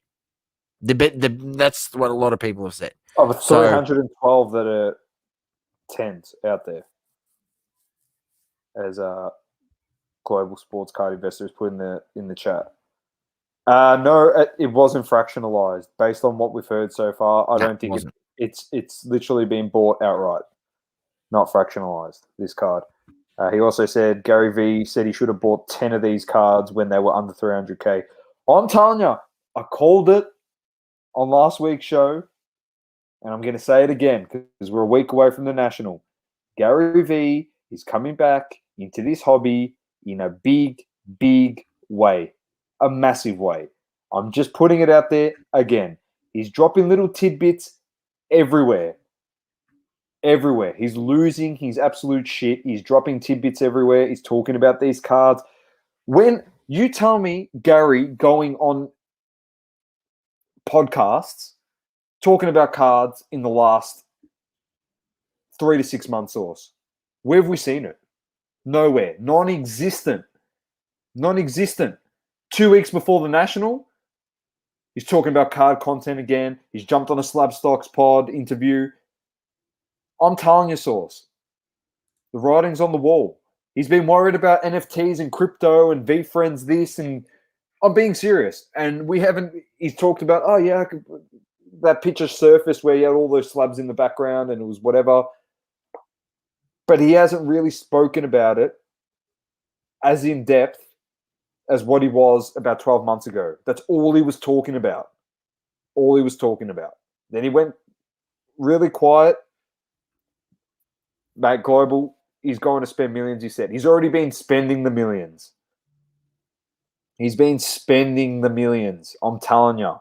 That's what a lot of people have said. Of 312 that are 10s out there, as Global Sports Card Investors put in the chat. No, it wasn't fractionalized. Based on what we've heard so far, I don't think it's literally been bought outright, not fractionalized, this card. He also said Gary V said he should have bought 10 of these cards when they were under 300K. I'm telling you, I called it on last week's show, and I'm going to say it again because we're a week away from the National. Gary V is coming back into this hobby in a big, big way, a massive way. I'm just putting it out there again. He's dropping little tidbits everywhere. Everywhere. He's losing his absolute shit. He's dropping tidbits everywhere. He's talking about these cards. When you tell me Gary going on podcasts talking about cards in the last 3 to 6 months, Sauce, where have we seen it? Nowhere. Non-existent. 2 weeks before the National, he's talking about card content again. He's jumped on a Slab Stocks pod interview. I'm telling you, Sauce, the writing's on the wall. He's been worried about NFTs and crypto and VFriends this, and I'm being serious. And he's talked about, oh yeah, that picture surfaced where he had all those slabs in the background and it was whatever. But he hasn't really spoken about it as in depth as what he was about 12 months ago. That's all he was talking about. Then he went really quiet. Mate, Global, he's going to spend millions, he said. He's already been spending the millions. I'm telling you.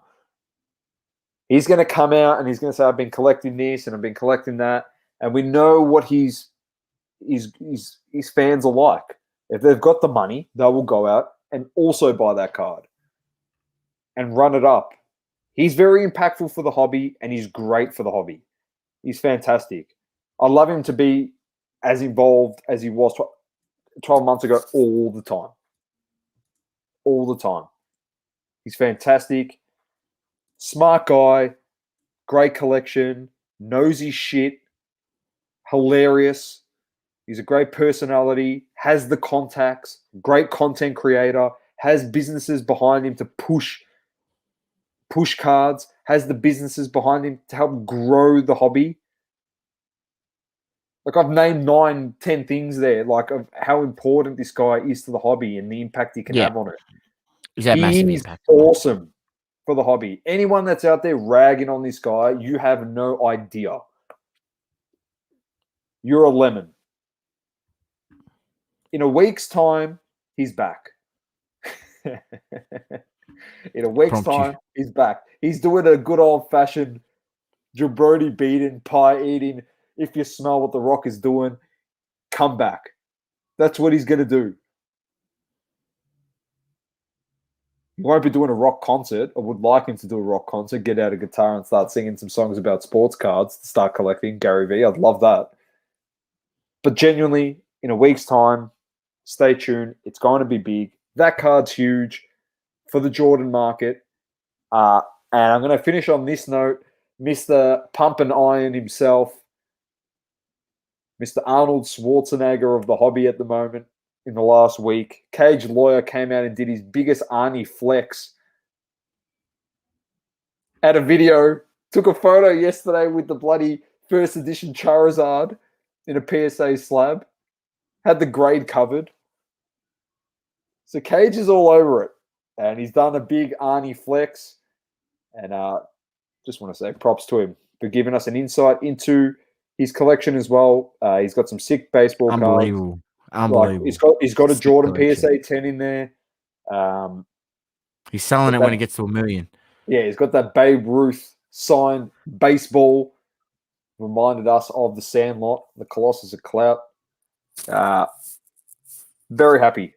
He's going to come out and he's going to say, I've been collecting this and I've been collecting that. And we know what his fans are like. If they've got the money, they will go out and also buy that card and run it up. He's very impactful for the hobby and he's great for the hobby. He's fantastic. I love him to be as involved as he was 12 months ago all the time. He's fantastic. Smart guy. Great collection. Knows his shit. Hilarious. He's a great personality. Has the contacts. Great content creator. Has businesses behind him to push cards. Has the businesses behind him to help grow the hobby. Like, I've named 9, 10 things there, like, of how important this guy is to the hobby and the impact he can have on it. He's had massive impact. Awesome for the hobby. Anyone that's out there ragging on this guy, you have no idea. You're a lemon. In a week's time, he's back. In a week's time, he's back. He's doing a good old-fashioned jabroni beating, pie eating, if you smell what The Rock is doing, come back. That's what he's going to do. He won't be doing a rock concert. I would like him to do a rock concert, get out a guitar and start singing some songs about sports cards, start collecting Gary V. I'd love that. But genuinely, in a week's time, stay tuned. It's going to be big. That card's huge for the Jordan market. And I'm going to finish on this note. Mr. Pump and Iron himself, Mr. Arnold Schwarzenegger of the hobby at the moment, in the last week, Cage Lawyer came out and did his biggest Arnie flex. Had a video, took a photo yesterday with the bloody first edition Charizard in a PSA slab. Had the grade covered. So Cage is all over it. And he's done a big Arnie flex. And just want to say props to him for giving us an insight into his collection as well. He's got some sick baseball cards. Unbelievable. Like, he's got a Jordan PSA 10 in there. He's selling it when it gets to $1 million. Yeah, he's got that Babe Ruth signed baseball. Reminded us of the Sandlot, the Colossus of Clout. Very happy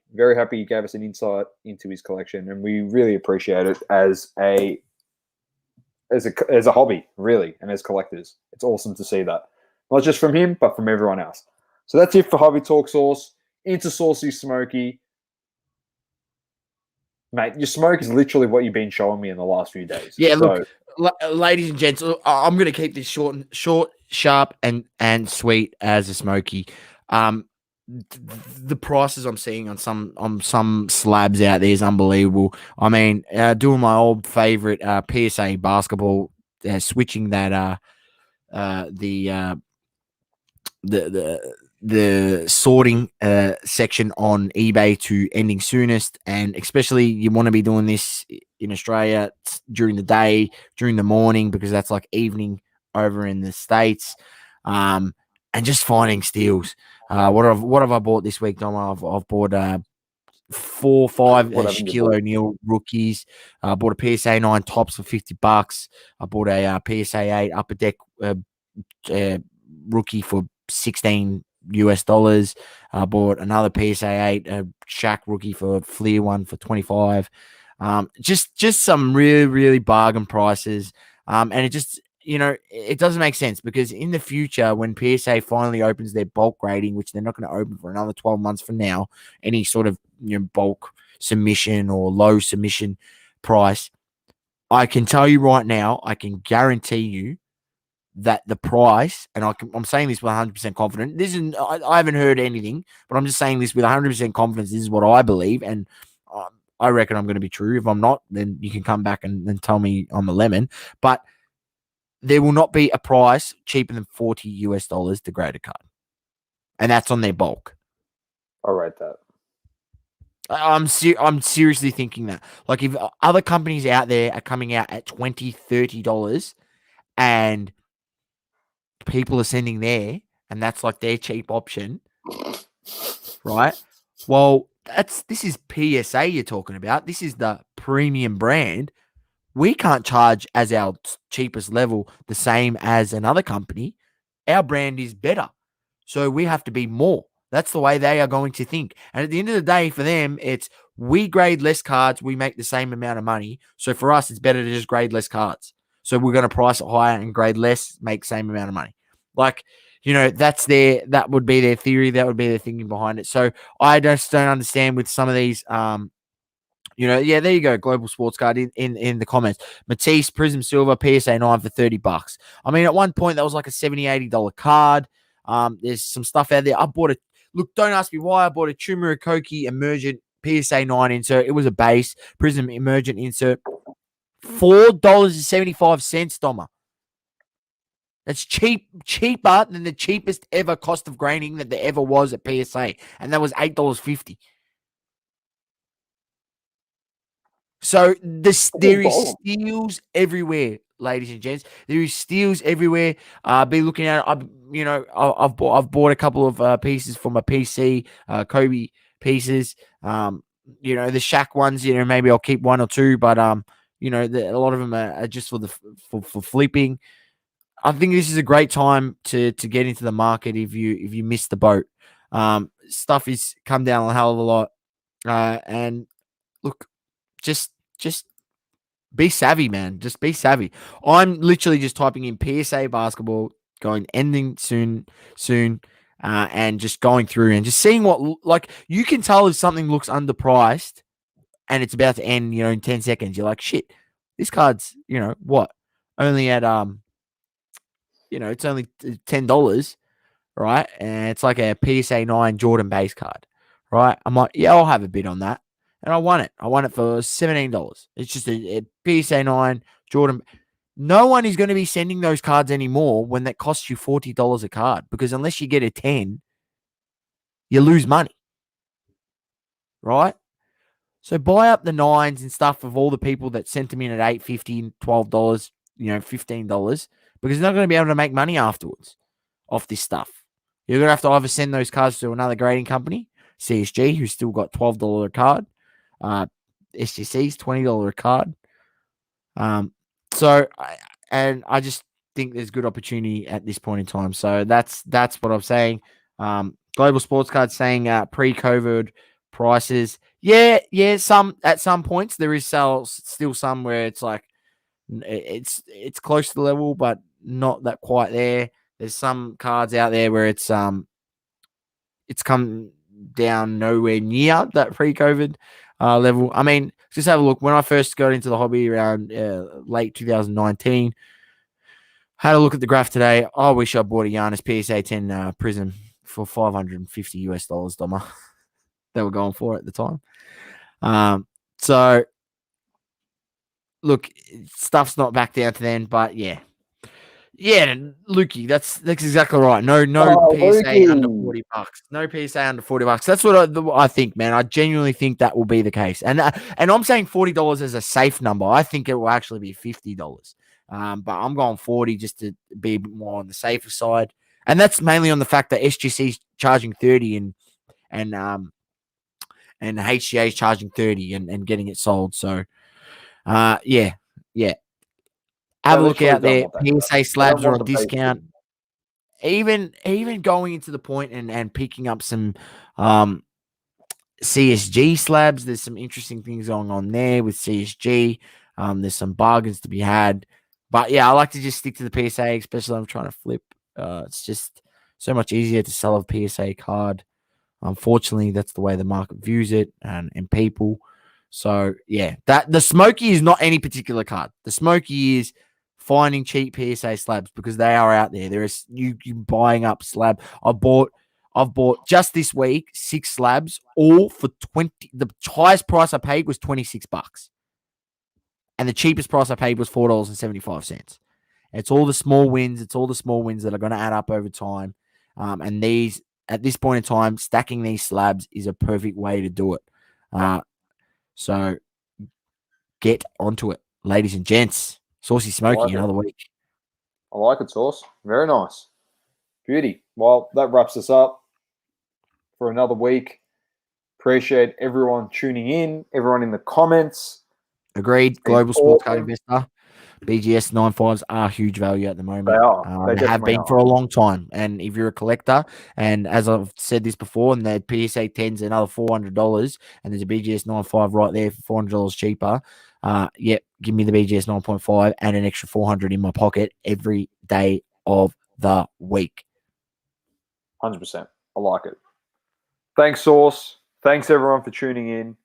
he gave us an insight into his collection, and we really appreciate it as a hobby, really, and as collectors. It's awesome to see that. Not just from him, but from everyone else. So that's it for Hobby Talk, Sauce. Into Sauceys Smokey. Mate, your smoke is literally what you've been showing me in the last few days. Yeah, so, look, ladies and gents, I'm going to keep this short, sharp, and sweet as a Smokey. The prices I'm seeing on some slabs out there is unbelievable. I mean, doing my old favorite PSA basketball, switching that the sorting section on eBay to ending soonest, and especially you want to be doing this in Australia during the day, during the morning, because that's like evening over in the States, and just finding steals. What have I bought this week, Dom? I've bought 4 or 5 Shaquille O'Neal rookies. I bought a PSA 9 tops for $50. I bought a PSA 8 upper deck rookie for $16. I bought another PSA 8 Shaq rookie for Fleer one for 25. Just some really, really bargain prices. And it just, it doesn't make sense because in the future, when PSA finally opens their bulk grading, which they're not going to open for another 12 months from now, any sort of bulk submission or low submission price, I can tell you right now, I can guarantee you that the price, and I'm saying this with 100% confidence. This is I haven't heard anything, but I'm just saying this with 100% confidence. This is what I believe, and I reckon I'm going to be true. If I'm not, then you can come back and tell me I'm a lemon. But there will not be a price cheaper than $40 to grade a card, and that's on their bulk. I'll rate that. I'm seriously thinking that. Like, if other companies out there are coming out at $20, $30, and people are sending there, and that's like their cheap option, right? Well, this is PSA you're talking about. This is the premium brand. We can't charge as our cheapest level the same as another company. Our brand is better. So we have to be more. That's the way they are going to think. And at the end of the day, for them, it's we grade less cards, we make the same amount of money. So for us, it's better to just grade less cards. So we're going to price it higher and grade less, make same amount of money. Like, that would be their theory. That would be their thinking behind it. So I just don't understand with some of these, yeah, there you go. Global Sports Card in the comments. Matisse, Prism Silver, PSA 9 for $30. I mean, at one point, that was like a $70, $80 card. There's some stuff out there. Don't ask me why. I bought a Chumurakoki Emergent PSA 9 insert. It was a base Prism Emergent insert. $4.75, Doma. That's cheaper than the cheapest ever cost of grading that there ever was at PSA. And that was $8.50. So there is steals everywhere, ladies and gents. There is steals everywhere. Be looking at it. I've bought a couple of pieces for my PC, Kobe pieces. The Shaq ones, maybe I'll keep one or two, but a lot of them are just for flipping. I think this is a great time to get into the market if you miss the boat. Stuff is come down a hell of a lot, and look, just be savvy, man. Just be savvy. I'm literally just typing in PSA basketball, going ending soon, and just going through and just seeing what you can tell if something looks underpriced and it's about to end, in 10 seconds. You're like, shit, this card's, what? Only at it's only $10, right? And it's like a PSA 9 Jordan base card, right? I'm like, yeah, I'll have a bid on that. And I won it. I won it for $17. It's just a PSA 9 Jordan. No one is going to be sending those cards anymore when that costs you $40 a card, because unless you get a 10, you lose money, right? So buy up the 9s and stuff of all the people that sent them in at $8.50, $12, $15, because they're not going to be able to make money afterwards off this stuff. You're going to have to either send those cards to another grading company, CSG, who's still got $12 a card. SGC's $20 a card. I just think there's good opportunity at this point in time. So that's what I'm saying. Global Sports Card saying pre-COVID prices. Yeah. Some at some points there is still some where it's like it's close to the level, but not that quite there. There's some cards out there where it's come down nowhere near that pre-COVID level. I mean, just have a look. When I first got into the hobby around late 2019, had a look at the graph today. I wish I bought a Giannis PSA 10 Prism for $550 Doma. They were going for it at the time. So look, stuff's not back down to then, but yeah. Yeah, Lukey, that's exactly right. No PSA Lukey. Under $40. No PSA under $40. That's what I think, man. I genuinely think that will be the case. And I'm saying $40 as a safe number. I think it will actually be $50. But I'm going 40 just to be more on the safer side. And that's mainly on the fact that SGC's charging 30 and and HGA is charging 30 and getting it sold. So, yeah. Have a look out there. PSA slabs are on discount. Even going into the point and picking up some CSG slabs. There's some interesting things going on there with CSG. There's some bargains to be had. But yeah, I like to just stick to the PSA, especially when I'm trying to flip. It's just so much easier to sell a PSA card. Unfortunately, that's the way the market views it and people. So yeah, that the Smokey is not any particular card. The Smokey is finding cheap PSA slabs because they are out there. There is you buying up slab. I've bought just this week 6 slabs, all for 20. The highest price I paid was $26, and the cheapest price I paid was $4.75. It's all the small wins. It's all the small wins that are going to add up over time. And these, at this point in time, stacking these slabs is a perfect way to do it. So get onto it, ladies and gents. Saucy Smokey, another week. I like it, Sauce. Very nice. Beauty. Well, that wraps us up for another week. Appreciate everyone tuning in, everyone in the comments. Agreed. Global Sports Card Investor. BGS 95s are huge value at the moment. They are. They have been for a long time. And if you're a collector, and as I've said this before, and the PSA 10's another $400, and there's a BGS 95 right there for $400 cheaper. Give me the BGS 9.5 and an extra $400 in my pocket every day of the week. 100%. I like it. Thanks, Sauce. Thanks, everyone, for tuning in.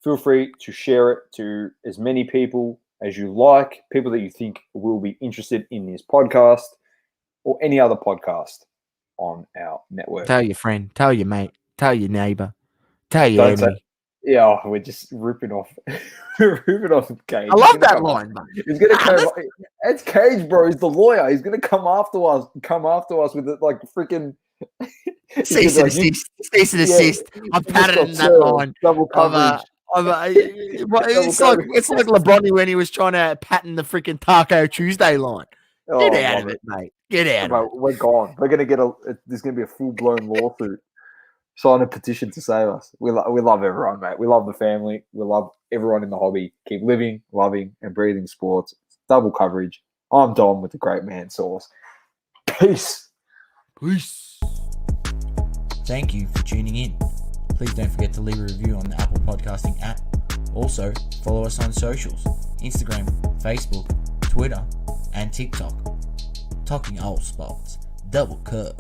Feel free to share it to as many people as you like, people that you think will be interested in this podcast or any other podcast on our network. Tell your friend, tell your mate, tell your neighbor, tell your enemy. Yeah, we're just ripping off Cage. I love that line, mate. He's gonna come. It's Cage, bro. He's the lawyer. He's gonna come after us with it like freaking cease and assist. I've patted in that line. Double coverage. It's like LeBron when he was trying to patent the freaking Taco Tuesday line. Get out of it, mate. Get out of it. We're gone. We're gonna there's gonna be a full blown lawsuit. Sign a petition to save us. We love everyone, mate. We love the family. We love everyone in the hobby. Keep living, loving, and breathing sports. Double coverage. I'm Dom with the great man Sauce. Peace. Thank you for tuning in. Please don't forget to leave a review on the Apple Podcasting app. Also, follow us on socials, Instagram, Facebook, Twitter, and TikTok. Talking All Sports. Double Curve.